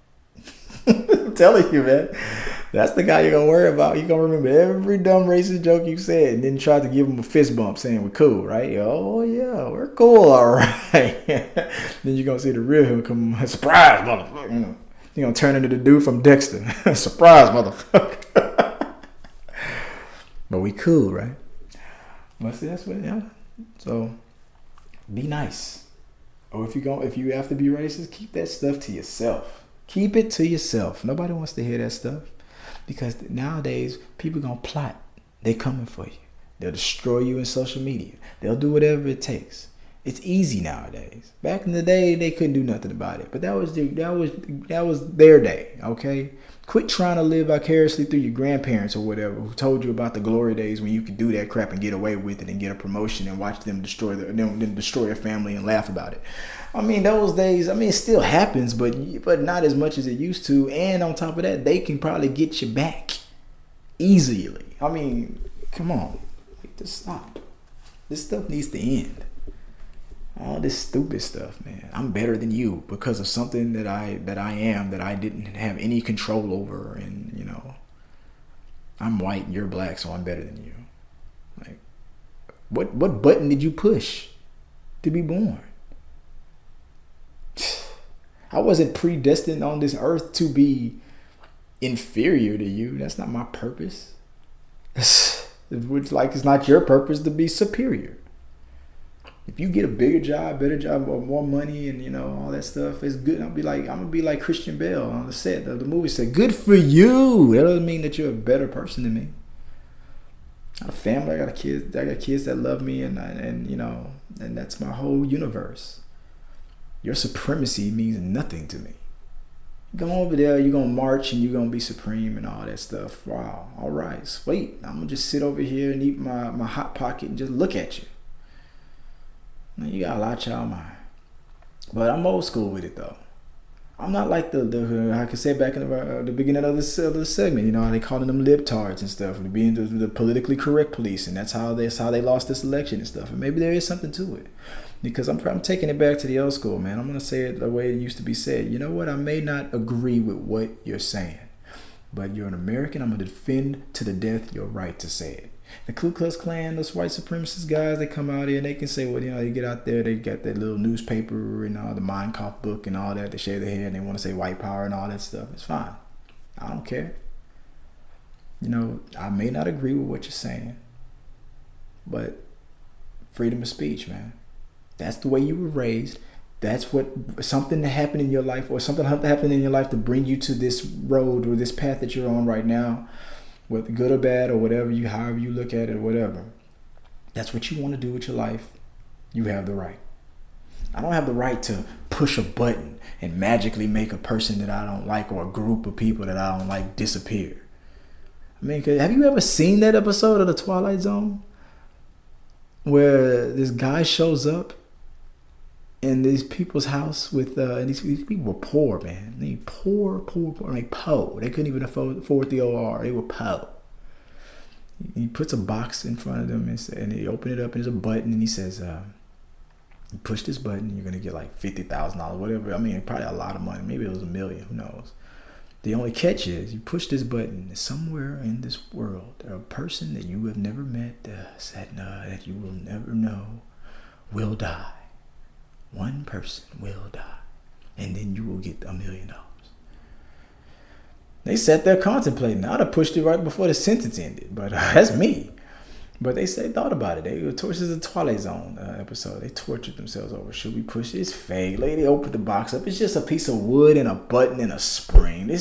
I'm telling you, man. That's the guy you're going to worry about. You're going to remember every dumb racist joke you said and then try to give him a fist bump saying we're cool, right? Oh, yeah, we're cool, all right. Then you're going to see the real him come, surprise, motherfucker. You're going to turn into the dude from Dexter. Surprise, motherfucker. But we cool, right? But see, that's what, yeah. So, be nice. Or if you have to be racist, keep that stuff to yourself. Keep it to yourself. Nobody wants to hear that stuff. Because nowadays, people gonna plot. They coming for you. They'll destroy you in social media. They'll do whatever it takes. It's easy nowadays. Back in the day, they couldn't do nothing about it. But that was their day, okay? Quit trying to live vicariously through your grandparents or whatever who told you about the glory days when you could do that crap and get away with it and get a promotion and watch them destroy a family and laugh about it. I mean, those days, it still happens, but not as much as it used to. And on top of that, they can probably get you back easily. Come on. Just stop. This stuff needs to end. All this stupid stuff, man. I'm better than you because of something that I didn't have any control over, and I'm white and you're black, so I'm better than you. Like, what button did you push to be born? I wasn't predestined on this earth to be inferior to you. That's not my purpose. It's not your purpose to be superior. If you get a bigger job, better job, or more money, and all that stuff, it's good. I'm gonna be like Christian Bale on the set of the movie. Said, "Good for you." That doesn't mean that you're a better person than me. I got a family. I got kids that love me, and that's my whole universe. Your supremacy means nothing to me. Go over there, you're gonna march and you're gonna be supreme and all that stuff. Wow, all right, sweet. I'm gonna just sit over here and eat my hot pocket and just look at you. Now, you got a lot of child mind. But I'm old school with it though. I'm not like the I can say back in the beginning of this segment, you know, how they calling them libtards and stuff, and being the politically correct police, and that's how they lost this election and stuff. And maybe there is something to it, because I'm taking it back to the old school, man. I'm gonna say it the way it used to be said. You know what? I may not agree with what you're saying, but you're an American. I'm gonna defend to the death your right to say it. The Ku Klux Klan, those white supremacist guys, they come out here and they can say, well, you know, they get out there, they got that little newspaper and all the Mein Kampf book and all that. They shave their hair and they want to say white power and all that stuff. It's fine. I don't care. You know, I may not agree with what you're saying, but freedom of speech, man. That's the way you were raised. That's what something that happened in your life, or something happened in your life to bring you to this road or this path that you're on right now. Whether good or bad or whatever however you look at it or whatever, that's what you want to do with your life. You have the right. I don't have the right to push a button and magically make a person that I don't like or a group of people that I don't like disappear. I mean, have you ever seen that episode of The Twilight Zone where this guy shows up in these people's house with and these people were poor, man. They poor, like po. They couldn't even afford the OR. They were po. He puts a box in front of them and they open it up and there's a button and he says, you push this button, you're gonna get like $50,000, whatever. I mean, probably a lot of money. Maybe it was $1 million. Who knows? The only catch is you push this button somewhere in this world. A person that you have never met, that you will never know, will die. One person will die, and then you will get $1 million. They sat there contemplating. I'd have pushed it right before the sentence ended, but that's me. But they thought about it. This is a Twilight Zone episode. They tortured themselves over. Should we push it? It's fake. They opened the box up. It's just a piece of wood and a button and a spring. Maybe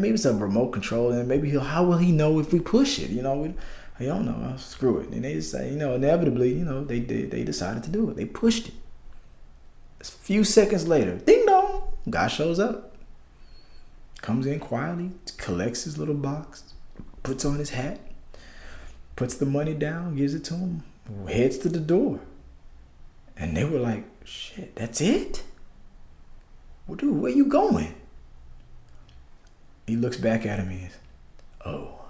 it's a remote control, and maybe how will he know if we push it? You know, I don't know. Screw it. And they just say, you know, inevitably, you know, they decided to do it. They pushed it. A few seconds later, ding dong, guy shows up. Comes in quietly, collects his little box, puts on his hat, puts the money down, gives it to him, heads to the door. And they were like, shit, that's it? Well, dude, where you going? He looks back at him and says, oh,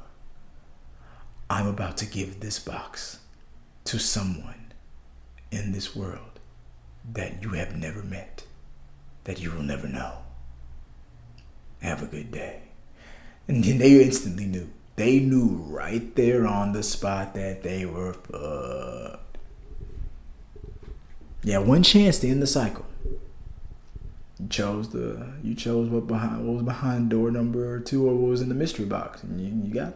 I'm about to give this box to someone in this world that you have never met, that you will never know. Have a good day. And then they instantly knew. They knew right there on the spot that they were fucked. Yeah, one chance to end the cycle. You chose what was behind door number 2 or what was in the mystery box, and you got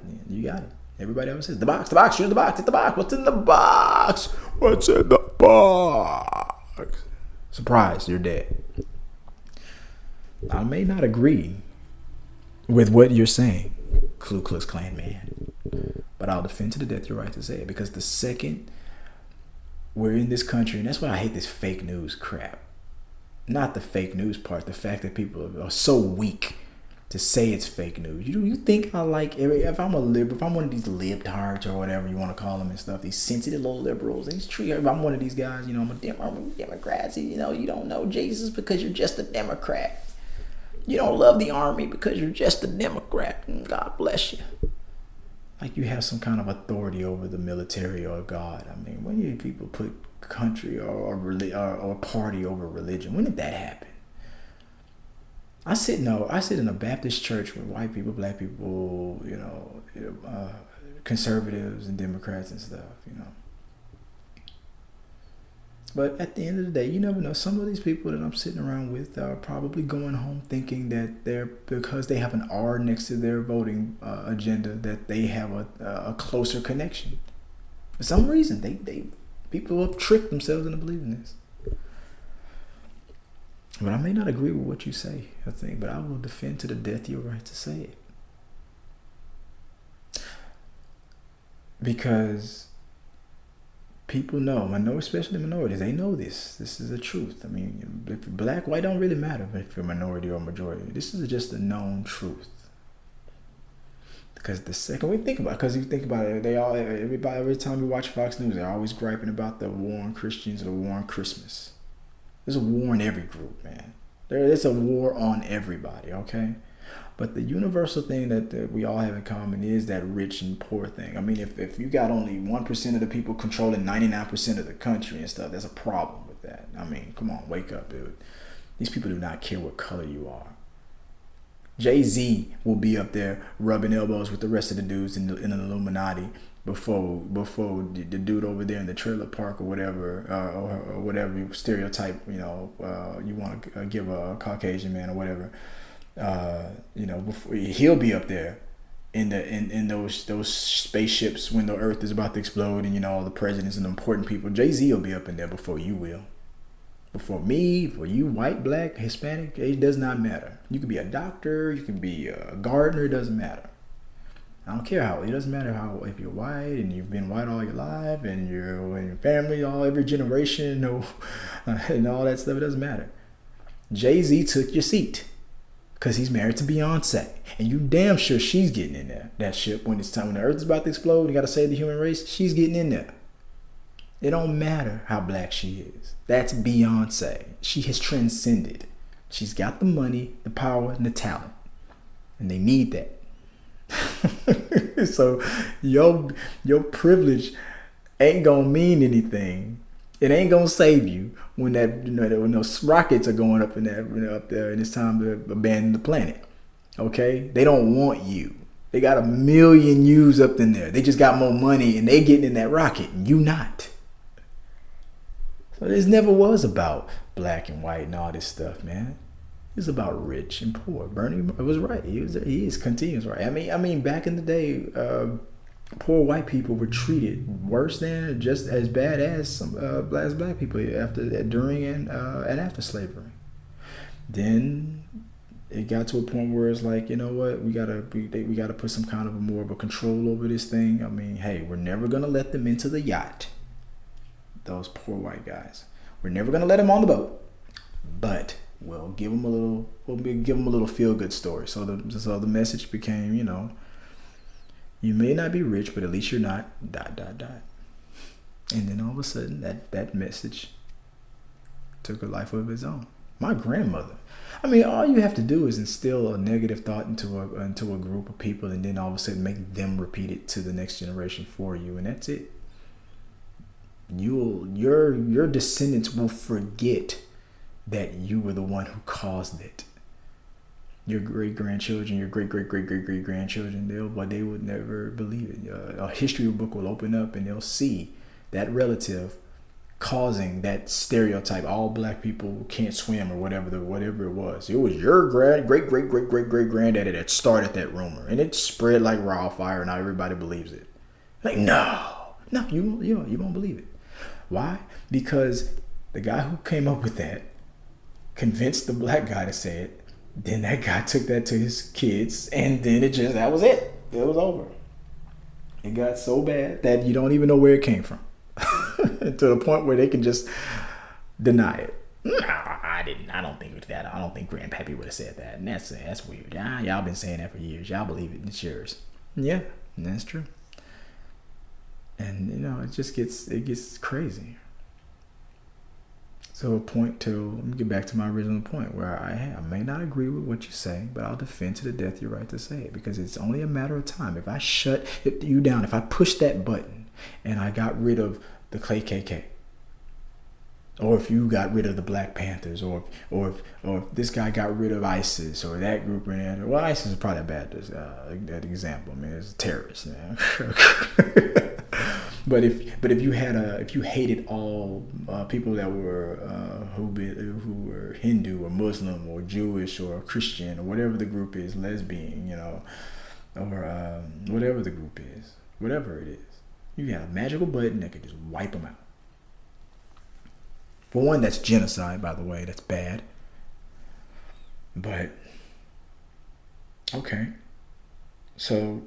it. Everybody always says the box, choose the box, hit the box. What's in the box? What's in the box? Surprise, you're dead. I may not agree with what you're saying, Ku Klux Klan man, but I'll defend to the death your right to say it, because the second we're in this country, and that's why I hate this fake news crap. Not the fake news part, the fact that people are so weak to say it's fake news. You think I like if I'm a liberal, if I'm one of these libtards or whatever you want to call them and stuff, these sensitive little liberals, and if I'm one of these guys, you know, I'm a Democrat, you know, you don't know Jesus because you're just a Democrat. You don't love the army because you're just a Democrat, and God bless you. Like you have some kind of authority over the military or God. I mean, when did people put country or party over religion? When did that happen? I sit in a Baptist church with white people, black people, you know, conservatives and Democrats and stuff, you know. But at the end of the day, you never know. Some of these people that I'm sitting around with are probably going home thinking that because they have an R next to their voting agenda, that they have a closer connection. For some reason, people have tricked themselves into believing this. But I may not agree with what you say, I think, but I will defend to the death your right to say it. Because people know, especially minorities, they know this. This is the truth. I mean, if you're black, white don't really matter if you're a minority or majority. This is just a known truth. Because the second you think about it, every time you watch Fox News, they're always griping about the war on Christians or the war on Christmas. There's a war in every group, man. It's a war on everybody, okay? But the universal thing that we all have in common is that rich and poor thing. I mean, if you got only 1% of the people controlling 99% of the country and stuff, there's a problem with that. I mean, come on, wake up, dude. These people do not care what color you are. Jay-Z will be up there rubbing elbows with the rest of the dudes in the Illuminati before the dude over there in the trailer park or whatever, or whatever stereotype, you want to give a Caucasian man or whatever. Before he'll be up there in those spaceships when the Earth is about to explode, and all the presidents and the important people. Jay-Z will be up in there before you will. Before me, for you, white, black, Hispanic, it does not matter. You can be a doctor, you can be a gardener, it doesn't matter. I don't care how. It doesn't matter how, if you're white and you've been white all your life and you're in your family, every generation, and all that stuff. It doesn't matter. Jay-Z took your seat because he's married to Beyonce, and you damn sure she's getting in there. That ship when it's time, when the Earth is about to explode, you got to save the human race. She's getting in there. It don't matter how black she is. That's Beyonce. She has transcended. She's got the money, the power, and the talent. And they need that. So your privilege ain't gonna mean anything. It ain't gonna save you when when those rockets are going up up there, and it's time to abandon the planet. Okay? They don't want you. They got 1 million yous up in there. They just got more money and they getting in that rocket, and you not. So this never was about black and white and all this stuff, man. It's about rich and poor. Bernie was right. He is continuous right. I mean, back in the day, poor white people were treated worse than, just as bad as some black people during and after slavery. Then it got to a point where it's like, you know what, we gotta put some kind of more of a control over this thing. I mean, hey, we're never gonna let them into the yacht. Those poor white guys. We're never gonna let them on the boat, but we'll give them a little feel good story. So the message became, you may not be rich, but at least you're not ... And then all of a sudden, that message took a life of its own. My grandmother. I mean, all you have to do is instill a negative thought into a group of people, and then all of a sudden make them repeat it to the next generation for you, and that's it. Your descendants will forget that you were the one who caused it. Your great grandchildren, your great grandchildren, they would never believe it. A history book will open up and they'll see that relative causing that stereotype. All black people can't swim or whatever it was. It was your great granddaddy that started that rumor, and it spread like wildfire. Now everybody believes it. Like no, you won't believe it. Why? Because the guy who came up with that convinced the black guy to say it. Then that guy took that to his kids, and then that was it. It was over. It got so bad that you don't even know where it came from. To the point where they can just deny it. No, I didn't. I don't think that. I don't think Grandpappy would have said that. And that's weird. Y'all been saying that for years. Y'all believe it. It's yours. Yeah, that's true. And it gets crazy. So let me get back to my original point where I may not agree with what you say, but I'll defend to the death your right to say it, because it's only a matter of time. If I shut you down, if I push that button and I got rid of the KKK, or if you got rid of the Black Panthers, or if this guy got rid of ISIS or that group or that, well, ISIS is probably a bad example. I mean, it's a terrorist, man. But if you hated all people that were who were Hindu or Muslim or Jewish or Christian or whatever the group is, lesbian, or whatever the group is, whatever it is, you got a magical button that could just wipe them out. For one, that's genocide, by the way. That's bad. But okay, so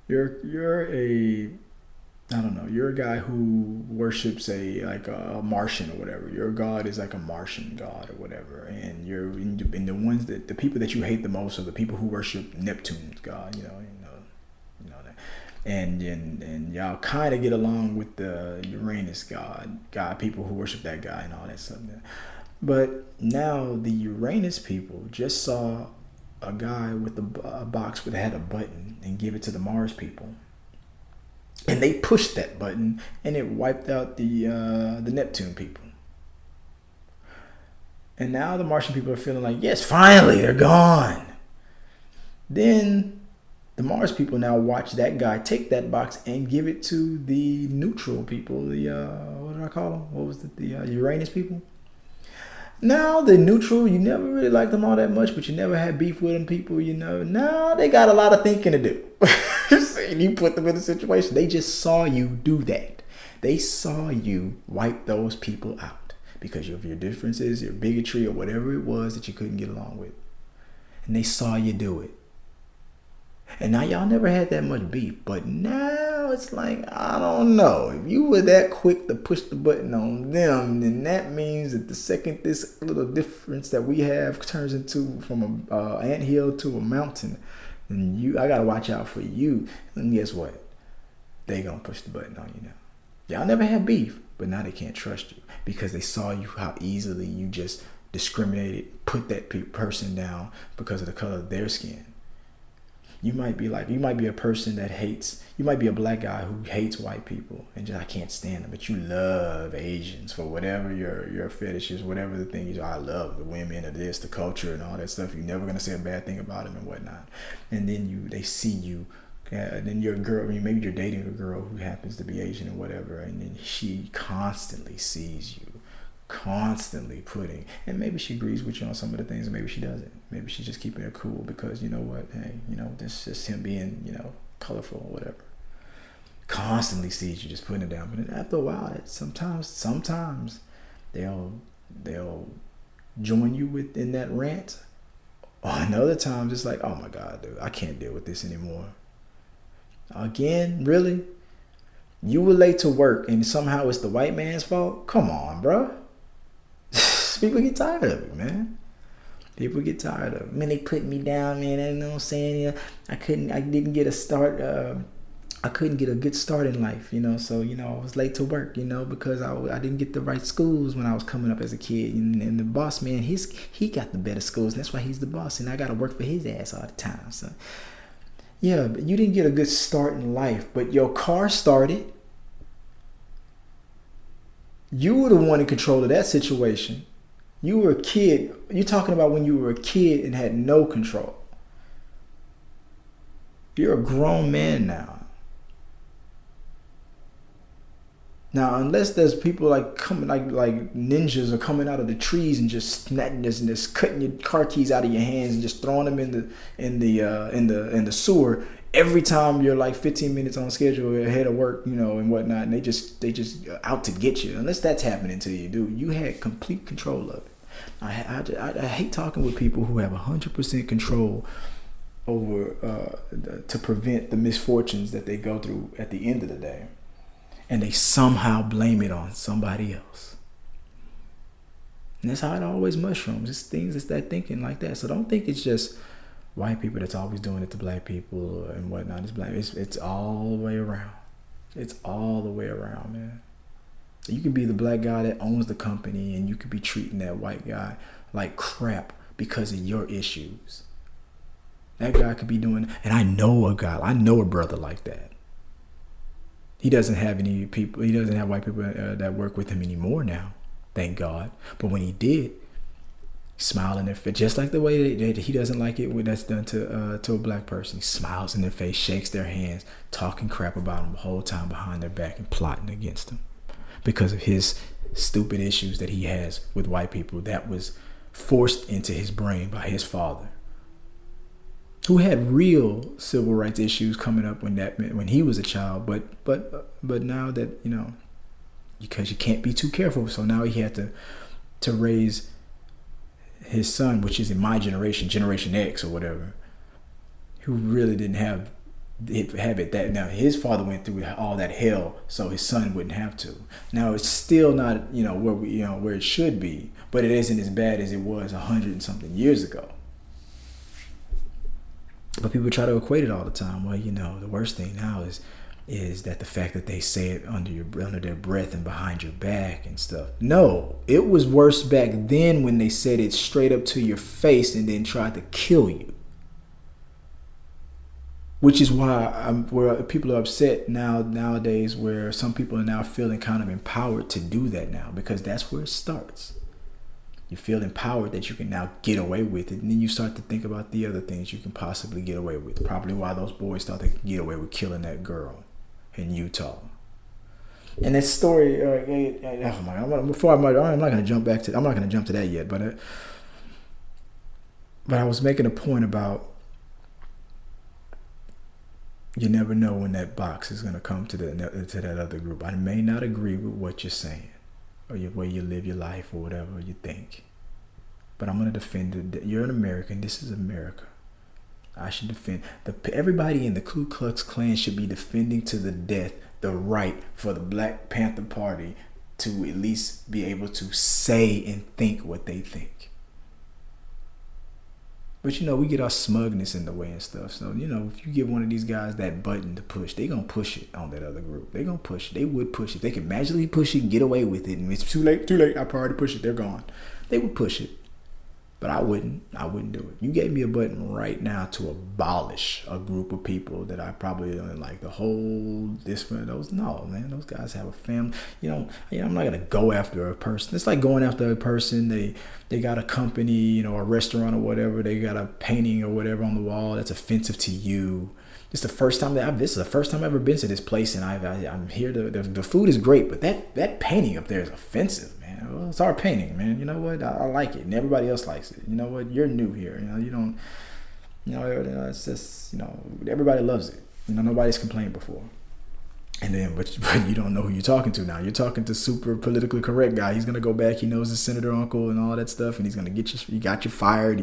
you're a guy who worships a Martian or whatever. Your god is like a Martian god or whatever, and the people that you hate the most are the people who worship Neptune's god. You know that, and y'all kind of get along with the Uranus god, people who worship that guy and all that stuff. But now the Uranus people just saw a guy with a box that had a button and give it to the Mars people. And they pushed that button and it wiped out the Neptune people. And now the Martian people are feeling like, yes, finally, they're gone. Then the Mars people now watch that guy take that box and give it to the neutral people. The, what did I call them? What was it? The Uranus people? Now the neutral, you never really liked them all that much, but you never had beef with them people, Now they got a lot of thinking to do. You put them in a situation. They just saw you do that. They saw you wipe those people out because of your differences, your bigotry, or whatever it was that you couldn't get along with. And they saw you do it. And now y'all never had that much beef, but now it's like, I don't know. If you were that quick to push the button on them, then that means that the second this little difference that we have turns into from an anthill to a mountain, then I gotta watch out for you. And guess what? They gonna push the button on you now. Y'all never had beef, but now they can't trust you because they saw you how easily you just discriminated, put that person down because of the color of their skin. You might be a person that you might be a black guy who hates white people and just, I can't stand them, but you love Asians for whatever your fetish is, whatever the thing is. I love the women or this, the culture and all that stuff. You're never going to say a bad thing about them and whatnot. And then they see you, and then you're a girl, maybe you're dating a girl who happens to be Asian or whatever, and then she constantly sees you, constantly putting, and maybe she agrees with you on some of the things, and maybe she doesn't. Maybe she's just keeping it cool because, you know what, hey, this is him being, colorful or whatever. Constantly sees you just putting it down. But after a while, sometimes they'll join you in that rant. And other times it's like, oh my God, dude, I can't deal with this anymore. Again, really? You were late to work and somehow it's the white man's fault? Come on, bro. People get tired of it, man. People get tired of it. Man, they put me down, man. You know what I'm saying? Yeah, I didn't get a start. I couldn't get a good start in life, So, I was late to work, because I didn't get the right schools when I was coming up as a kid. And the boss, man, he got the better schools. And that's why he's the boss. And I got to work for his ass all the time. So, yeah, but you didn't get a good start in life. But your car started. You were the one in control of that situation. You were a kid. You're talking about when you were a kid and had no control. You're a grown man now. Now, unless there's people like coming like ninjas are coming out of the trees and just snatching this and just cutting your car keys out of your hands and just throwing them in the sewer every time you're like 15 minutes on schedule ahead of work, and whatnot, and they just out to get you. Unless that's happening to you, dude, you had complete control of it. I hate talking with people who have 100% control over to prevent the misfortunes that they go through at the end of the day, and they somehow blame it on somebody else. And that's how it always mushrooms. It's that thinking like that. So don't think it's just white people that's always doing it to black people and whatnot. It's all the way around. It's all the way around, man. You could be the black guy that owns the company and you could be treating that white guy like crap because of your issues. That guy could be doing, and I know a brother like that. He doesn't have white people that work with him anymore now, thank God. But when he did, smile in their face, just like the way that he doesn't like it when that's done to a black person. He smiles in their face, shakes their hands, talking crap about them the whole time behind their back and plotting against them because of his stupid issues that he has with white people that was forced into his brain by his father, who had real civil rights issues coming up when he was a child, but now that because you can't be too careful, so now he had to raise his son, which is in my Generation X or whatever, who really didn't have it that. Now his father went through all that hell, so his son wouldn't have to. Now it's still not where it should be, but it isn't as bad as it was 100 and something years ago. But people try to equate it all the time. Well, the worst thing now is is that the fact that they say it under their breath and behind your back and stuff. No, it was worse back then when they said it straight up to your face and then tried to kill you. Which is why where people are upset nowadays, where some people are now feeling kind of empowered to do that now, because that's where it starts. You feel empowered that you can now get away with it, and then you start to think about the other things you can possibly get away with. Probably why those boys thought they could get away with killing that girl in Utah. And that story, oh my God! I'm not going to jump to that yet, but I was making a point about you never know when that box is going to come to that other group. I may not agree with what you're saying, or your way you live your life, or whatever you think, but I'm going to defend it. You're an American. This is America. I should defend everybody in the Ku Klux Klan should be defending to the death the right for the Black Panther Party to at least be able to say and think what they think. But we get our smugness in the way and stuff. So, if you give one of these guys that button to push, they gonna push it on that other group. They gonna push it. They would push it. They can magically push it and get away with it. And it's too late. I already pushed it. They're gone. They would push it. But I wouldn't do it. You gave me a button right now to abolish a group of people that I probably don't like. The whole those. No, man, those guys have a family. I'm not gonna go after a person. It's like going after a person. They got a company, a restaurant or whatever. They got a painting or whatever on the wall that's offensive to you. This is the first time I've ever been to this place, and I'm here. The food is great, but that painting up there is offensive, man. Well, it's our painting, man. You know what? I like it, and everybody else likes it. You know what? You're new here. You don't. It's just everybody loves it. Nobody's complained before. And then, but you don't know who you're talking to now. You're talking to super politically correct guy. He's gonna go back. He knows his senator uncle and all that stuff, and he's gonna get you. He got you fired.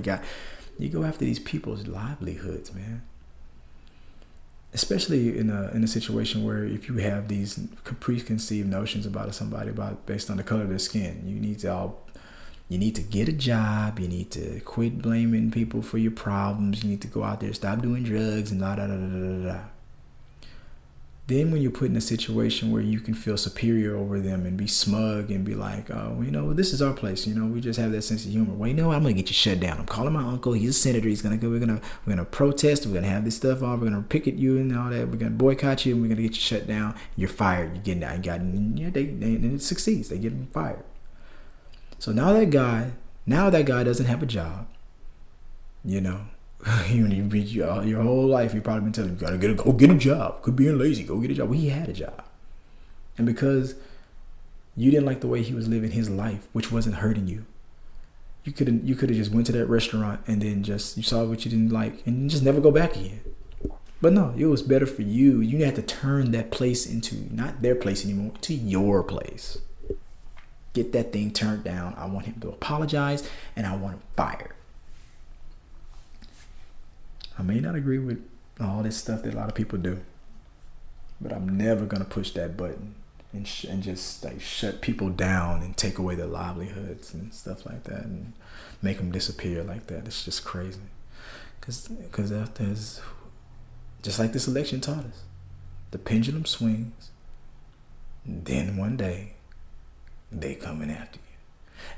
You go after these people's livelihoods, man. Especially in a situation where if you have these preconceived notions about somebody based on the color of their skin, you need to get a job. You need to quit blaming people for your problems. You need to go out there, stop doing drugs, and da. Then when you're put in a situation where you can feel superior over them and be smug and be like, this is our place. We just have that sense of humor. Well, I'm gonna get you shut down. I'm calling my uncle. He's a senator. He's gonna go. We're gonna protest. We're gonna have this stuff on. We're gonna picket you and all that. We're gonna boycott you. And we're gonna get you shut down. You're fired. You're getting out. And it succeeds. They get him fired. So now that guy doesn't have a job. Your whole life you've probably been telling him, you gotta go get a job. Could being lazy, go get a job. Well, he had a job, and because you didn't like the way he was living his life, which wasn't hurting you, you could have just went to that restaurant and then you saw what you didn't like and just never go back again. But no, it was better for you. You had to turn that place into not their place anymore, to your place. Get that thing turned down. I want him to apologize, and I want him fired. I may not agree with all this stuff that a lot of people do, but I'm never going to push that button and just shut people down and take away their livelihoods and stuff like that and make them disappear like that. It's just crazy. Because there's, just like this election taught us, the pendulum swings, and then one day they coming after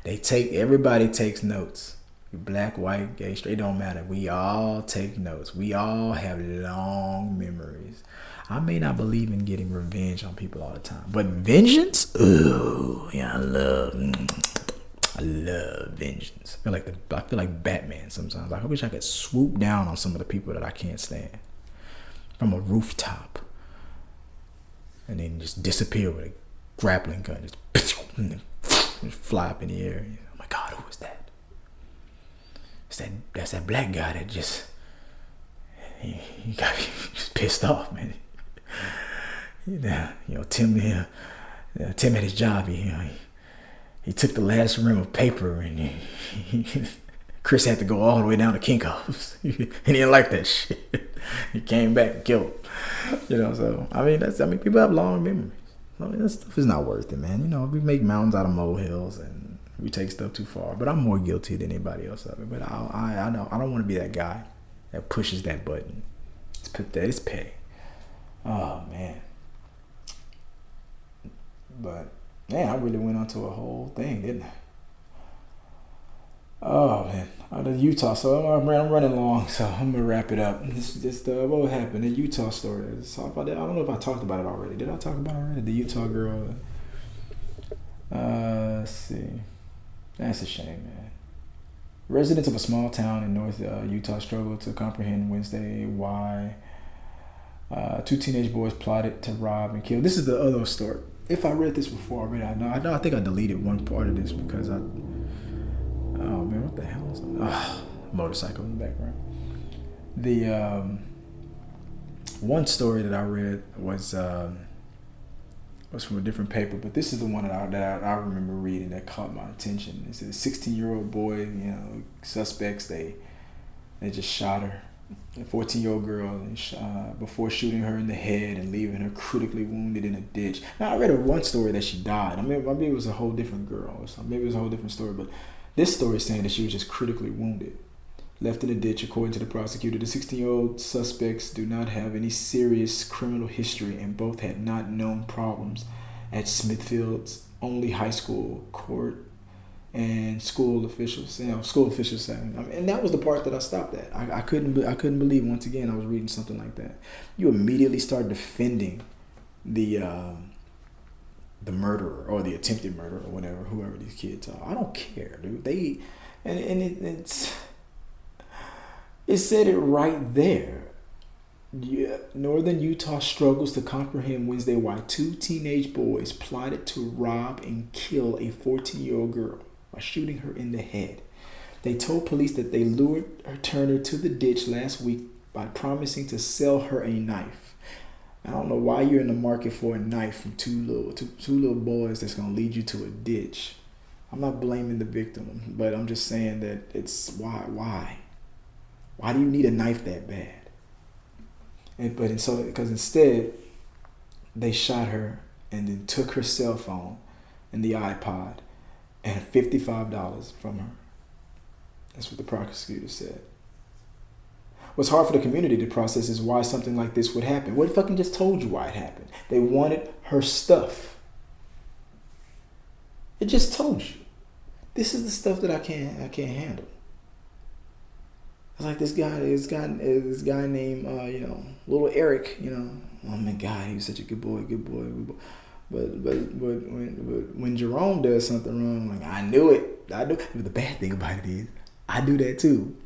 you. Everybody takes notes. Black, white, gay, straight, don't matter. We all take notes. We all have long memories. I may not believe in getting revenge on people all the time, but vengeance, ooh, yeah, I love vengeance. I feel like Batman sometimes. I wish I could swoop down on some of the people that I can't stand from a rooftop and then just disappear with a grappling gun, just fly up in the air. Oh my God, who was that? That's that black guy that just he got me just pissed off, man. Tim here. Tim at his job. He took the last rim of paper, and Chris had to go all the way down to Kinko's. He didn't like that shit. He came back and killed him. So people have long memories. That stuff is not worth it, man. We make mountains out of molehills and we take stuff too far, but I'm more guilty than anybody else of it. But I know I don't want to be that guy that pushes that button. It's petty. Oh man, But man, I really went onto a whole thing, didn't I? Oh man, the Utah. So I'm running long, so I'm gonna wrap it up. Just what happened? The Utah story. Let's talk about that. I don't know if I talked about it already. Did I talk about it already? The Utah girl. Let's see. That's a shame, man. Residents of a small town in North Utah struggle to comprehend Wednesday why two teenage boys plotted to rob and kill. This is the other story. If I read this before already, I know. I think I deleted one part of this because oh man, what the hell is that? Motorcycle in the background. The one story that I read was from a different paper, but this is the one that I remember reading that caught my attention. It's a 16-year-old boy. Suspects they just shot her, a 14-year-old girl, before shooting her in the head and leaving her critically wounded in a ditch. Now I read one story that she died. I mean, maybe it was a whole different girl, or something. Maybe it was a whole different story, but this story is saying that she was just critically wounded, left in a ditch. According to the prosecutor, the 16-year-old suspects do not have any serious criminal history and both had not known problems at Smithfield's only high school. Court and school officials saying, and that was the part that I stopped at. I couldn't believe, once again, I was reading something like that. You immediately start defending the murderer or the attempted murderer or whatever, whoever these kids are. I don't care, dude. It said it right there. Yeah, Northern Utah struggles to comprehend Wednesday why two teenage boys plotted to rob and kill a 14-year-old girl by shooting her in the head. They told police that they lured Turner to the ditch last week by promising to sell her a knife. I don't know why you're in the market for a knife from two little boys that's gonna lead you to a ditch. I'm not blaming the victim, but I'm just saying that it's why do you need a knife that bad? Because instead they shot her and then took her cell phone and the iPod and $55 from her. That's what the prosecutor said. What's hard for the community to process is why something like this would happen. What fucking just told you why it happened? They wanted her stuff. It just told you. This is the stuff that I can't handle. It's like this guy named little Eric. Oh my God, he was such a good boy. But when Jerome does something wrong, like I knew it. But the bad thing about it is I do that too.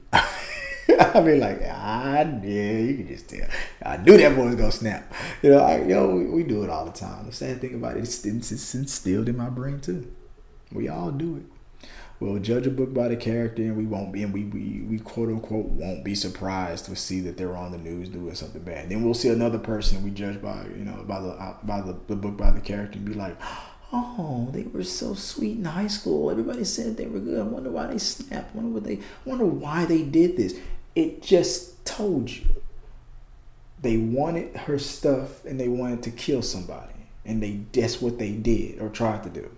I mean, like, you can just tell. I knew that boy was gonna snap. We do it all the time. The sad thing about it, it's instilled in my brain too. We all do it. We'll judge a book by the character, and we won't be, and we quote unquote won't be surprised to see that they're on the news doing something bad. Then we'll see another person we judge by the book by the character and be like, oh, they were so sweet in high school. Everybody said they were good. I wonder why they snapped. Wonder why they did this. It just told you. They wanted her stuff and they wanted to kill somebody. And that's what they did or tried to do.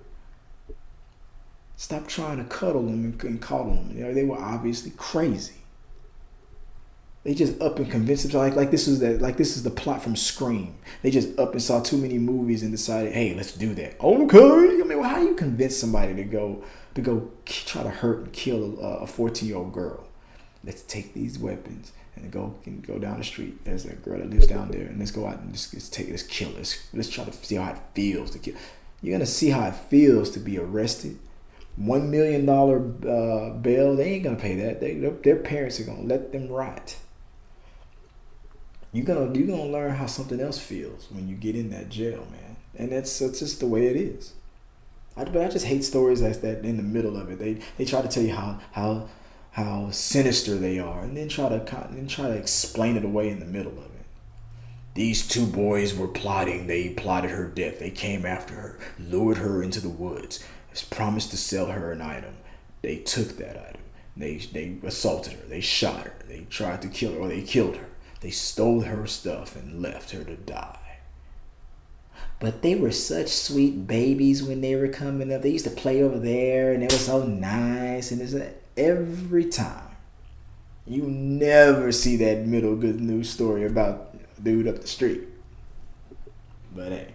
Stop trying to cuddle them and coddle them. They were obviously crazy. They just up and convinced themselves like this is the plot from Scream. They just up and saw too many movies and decided, hey, let's do that. Okay. I mean, how do you convince somebody to go try to hurt and kill a 14-year-old girl? Let's take these weapons and go down the street. There's a girl that lives down there, and let's go out and let's kill her. Let's try to see how it feels to kill. You're gonna see how it feels to be arrested. $1 million bail. They ain't gonna pay that. Their parents are gonna let them rot. You're gonna learn how something else feels when you get in that jail, man. And that's just the way it is. But I just hate stories like that in the middle of it. They try to tell you how sinister they are, and then try to explain it away in the middle of it. These two boys were plotting. They plotted her death. They came after her, lured her into the woods, promised to sell her an item. They took that item. They assaulted her. They shot her. They tried to kill her, or they killed her. They stole her stuff and left her to die. But they were such sweet babies when they were coming up. They used to play over there, and it was so nice. And every time, you never see that middle good news story about dude up the street. But hey,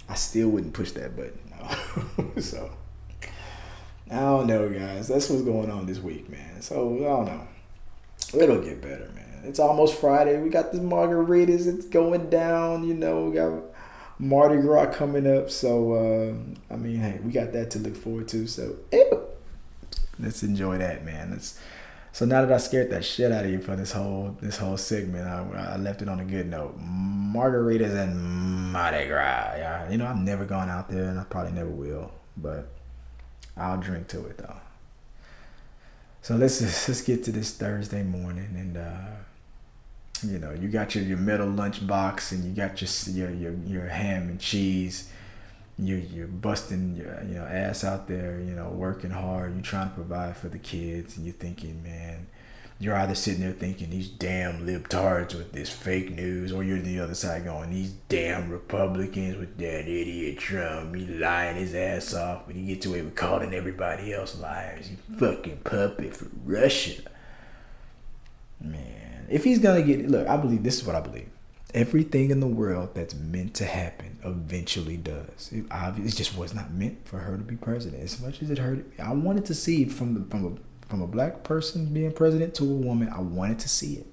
I still wouldn't push that button. No. So I don't know, guys. That's what's going on this week, man. So I don't know. It'll get better, man. It's almost Friday. We got the margaritas. It's going down. You know, we got Mardi Gras coming up. So I mean, hey, we got that to look forward to. So let's enjoy that, man. So now that I scared that shit out of you for this whole segment, I left it on a good note. Margaritas and Mardi Gras. Yeah, you know, I've never gone out there, and I probably never will, but I'll drink to it though. So let's get to this Thursday morning, and you know, you got your metal lunch box, and you got your ham and cheese. You're busting your ass out there, you know, working hard. You're trying to provide for the kids, and you're thinking, man, you're either sitting there thinking these damn libtards with this fake news, or you're on the other side going, these damn Republicans with that idiot Trump, he lying his ass off, but he gets away with calling everybody else liars. You fucking puppet for Russia. Man, if he's gonna look, I believe this is what I believe. Everything in the world that's meant to happen eventually does. It just was not meant for her to be president. As much as it hurt, I wanted to see from a black person being president to a woman. I wanted to see it.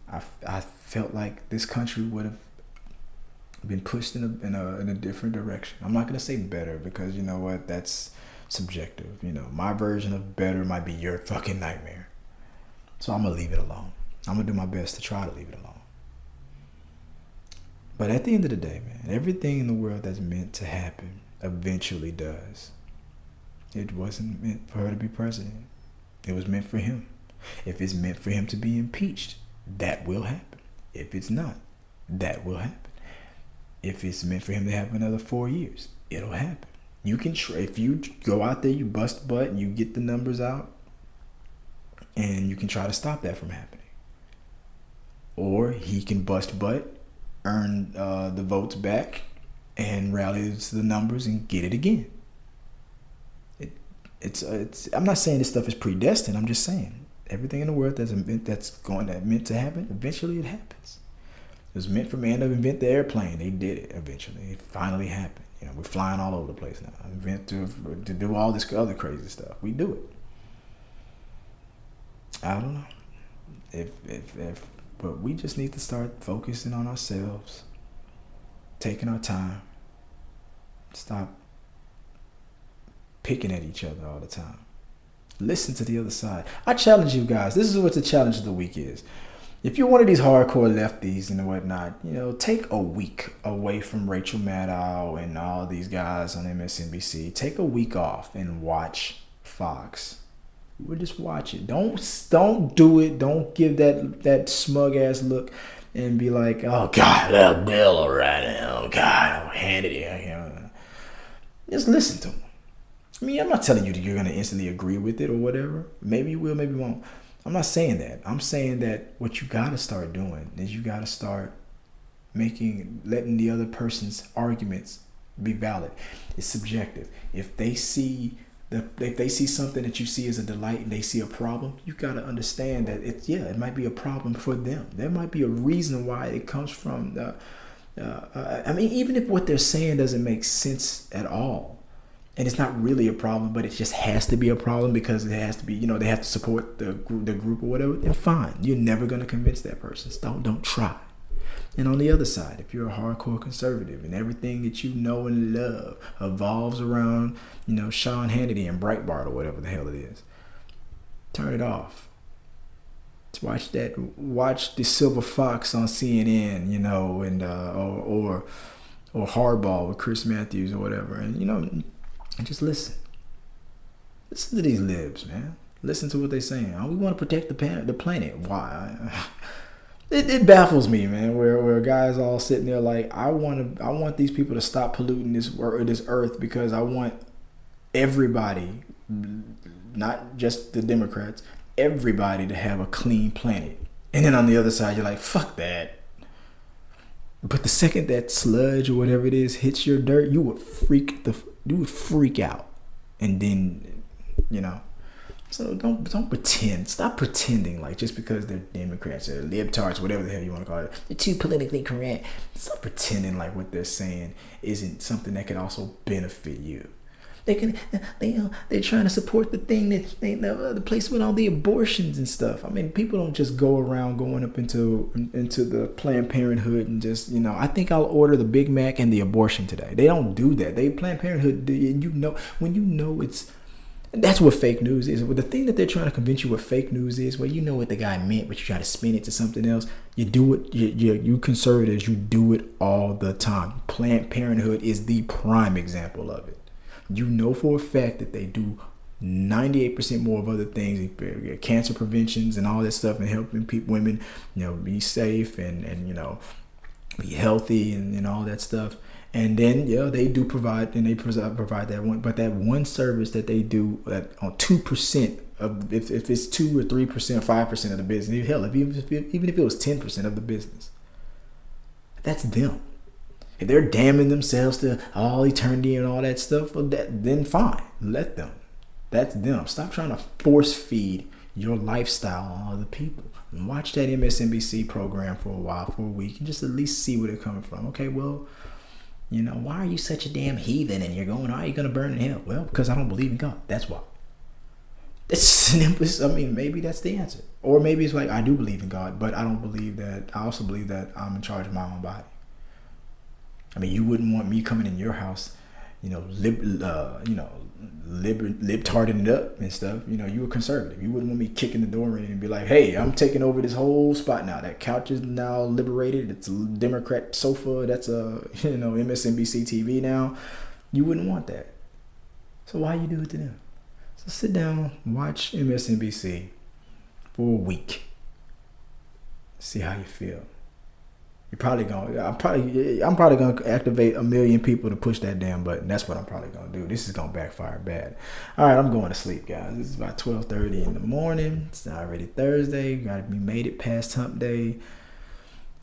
I felt like this country would have been pushed in a different direction. I'm not gonna say better, because you know what, that's subjective. You know, my version of better might be your fucking nightmare. So I'm gonna leave it alone. I'm gonna do my best to try to leave it alone. But at the end of the day, man, everything in the world that's meant to happen eventually does. It wasn't meant for her to be president. It was meant for him. If it's meant for him to be impeached, that will happen. If it's not, that will happen. If it's meant for him to have another 4 years, it'll happen. You can if you go out there, you bust butt, and you get the numbers out, and you can try to stop that from happening. Or he can bust butt, earn the votes back, and rally the numbers and get it again. It's. I'm not saying this stuff is predestined. I'm just saying everything in the world that's meant to happen, eventually it happens. It was meant for man to invent the airplane. They did it eventually. It finally happened. You know, we're flying all over the place now. To do all this other crazy stuff. We do it. I don't know. But we just need to start focusing on ourselves, taking our time, stop picking at each other all the time. Listen to the other side. I challenge you guys. This is what the challenge of the week is. If you're one of these hardcore lefties and whatnot, you know, take a week away from Rachel Maddow and all these guys on MSNBC. Take a week off and watch Fox. We'll just watch it. Don't do it. Don't give that smug ass look and be like, oh God, that bill right now. Oh God, I'll hand it in. Just listen to him. I mean, I'm not telling you that you're gonna instantly agree with it or whatever. Maybe you will, maybe you won't. I'm not saying that. I'm saying that what you gotta start doing is you gotta start letting the other person's arguments be valid. It's subjective. If they see something that you see as a delight and they see a problem, you got to understand that it might be a problem for them. There might be a reason why it comes from I mean, even if what they're saying doesn't make sense at all, and it's not really a problem, but it just has to be a problem because it has to be, you know, they have to support the group or whatever, then fine. You're never going to convince that person. So don't try. And on the other side, if you're a hardcore conservative and everything that you know and love evolves around, you know, Sean Hannity and Breitbart or whatever the hell it is, turn it off. Watch the Silver Fox on CNN, you know, and or Hardball with Chris Matthews or whatever, and you know, and just listen. Listen to these libs, man. Listen to what they're saying. Oh, we want to protect the planet. Why? It baffles me, man. Where guys all sitting there like, I want these people to stop polluting this earth because I want everybody, not just the Democrats, everybody to have a clean planet. And then on the other side, you're like, fuck that. But the second that sludge or whatever it is hits your dirt, you would freak out. And then, you know, So don't pretend. Stop pretending like just because they're Democrats or libtards, whatever the hell you want to call it, they're too politically correct. Stop pretending like what they're saying isn't something that could also benefit you. They're trying to support the thing that the place with all the abortions and stuff. I mean, people don't just go around going up into the Planned Parenthood and just, I think I'll order the Big Mac and the abortion today. They don't do that. Planned Parenthood, when it's. That's what fake news is. The thing that they're trying to convince you what fake news is, well, you know what the guy meant, but you try to spin it to something else. You do it. You conservatives, you do it all the time. Planned Parenthood is the prime example of it. You know for a fact that they do 98% more of other things, cancer preventions and all that stuff, and helping women, be safe and be healthy and all that stuff. And then, they do provide, and they provide that one. But that one service that they do on 2% of, if it's 2 or 3%, 5% of the business, hell, even if it was 10% of the business, that's them. If they're damning themselves to all eternity and all that stuff, well, then fine, let them. That's them. Stop trying to force feed your lifestyle on other people. And watch that MSNBC program for a week, and just at least see where they're coming from. Okay, well, why are you such a damn heathen and you're going, are you going to burn in hell? Well, because I don't believe in God. That's why. It's simple. I mean, maybe that's the answer. Or maybe it's like, I do believe in God, but I don't believe that. I also believe that I'm in charge of my own body. I mean, you wouldn't want me coming in your house, libtarding it up and stuff. You were conservative. You wouldn't want me kicking the door in and be like, hey, I'm taking over this whole spot now. That couch is now liberated. It's a Democrat sofa. That's a, MSNBC TV now. You wouldn't want that. So why you do it to them? So sit down, watch MSNBC for a week. See how you feel. I'm probably gonna activate 1 million people to push that damn button. That's what I'm probably gonna do. This is gonna backfire bad. All right, I'm going to sleep, guys. This is about 12:30 in the morning. It's already Thursday. We made it past Hump Day.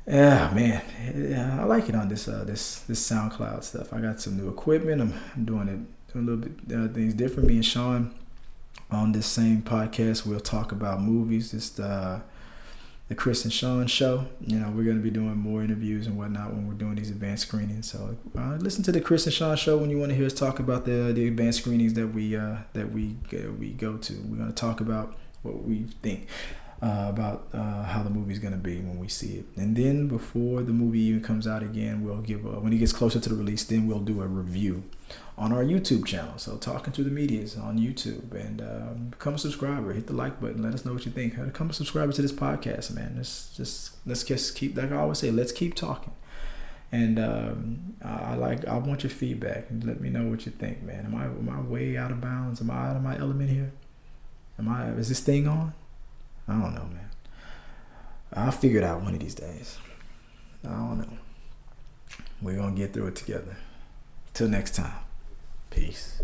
Yeah, man. Yeah, I like it on this SoundCloud stuff. I got some new equipment. I'm doing a little bit things different. Me and Sean on this same podcast, we'll talk about movies. It's the Chris and Sean show. We're going to be doing more interviews and whatnot when we're doing these advanced screenings. So listen to the Chris and Sean show when you want to hear us talk about the advanced screenings that we go to. We're going to talk about what we think about how the movie's going to be when we see it. And then before the movie even comes out again, we'll give when it gets closer to the release, then we'll do a review on our YouTube channel. So Talking to the Media is on YouTube, and become a subscriber. Hit the like button. Let us know what you think. Become a subscriber to this podcast, man. Let's just keep, like I always say, let's keep talking. And I want your feedback, and let me know what you think, man. Am I way out of bounds? Am I out of my element here? Is this thing on? I don't know, man. I'll figure it out one of these days. I don't know. We're gonna get through it together. Till next time. Peace.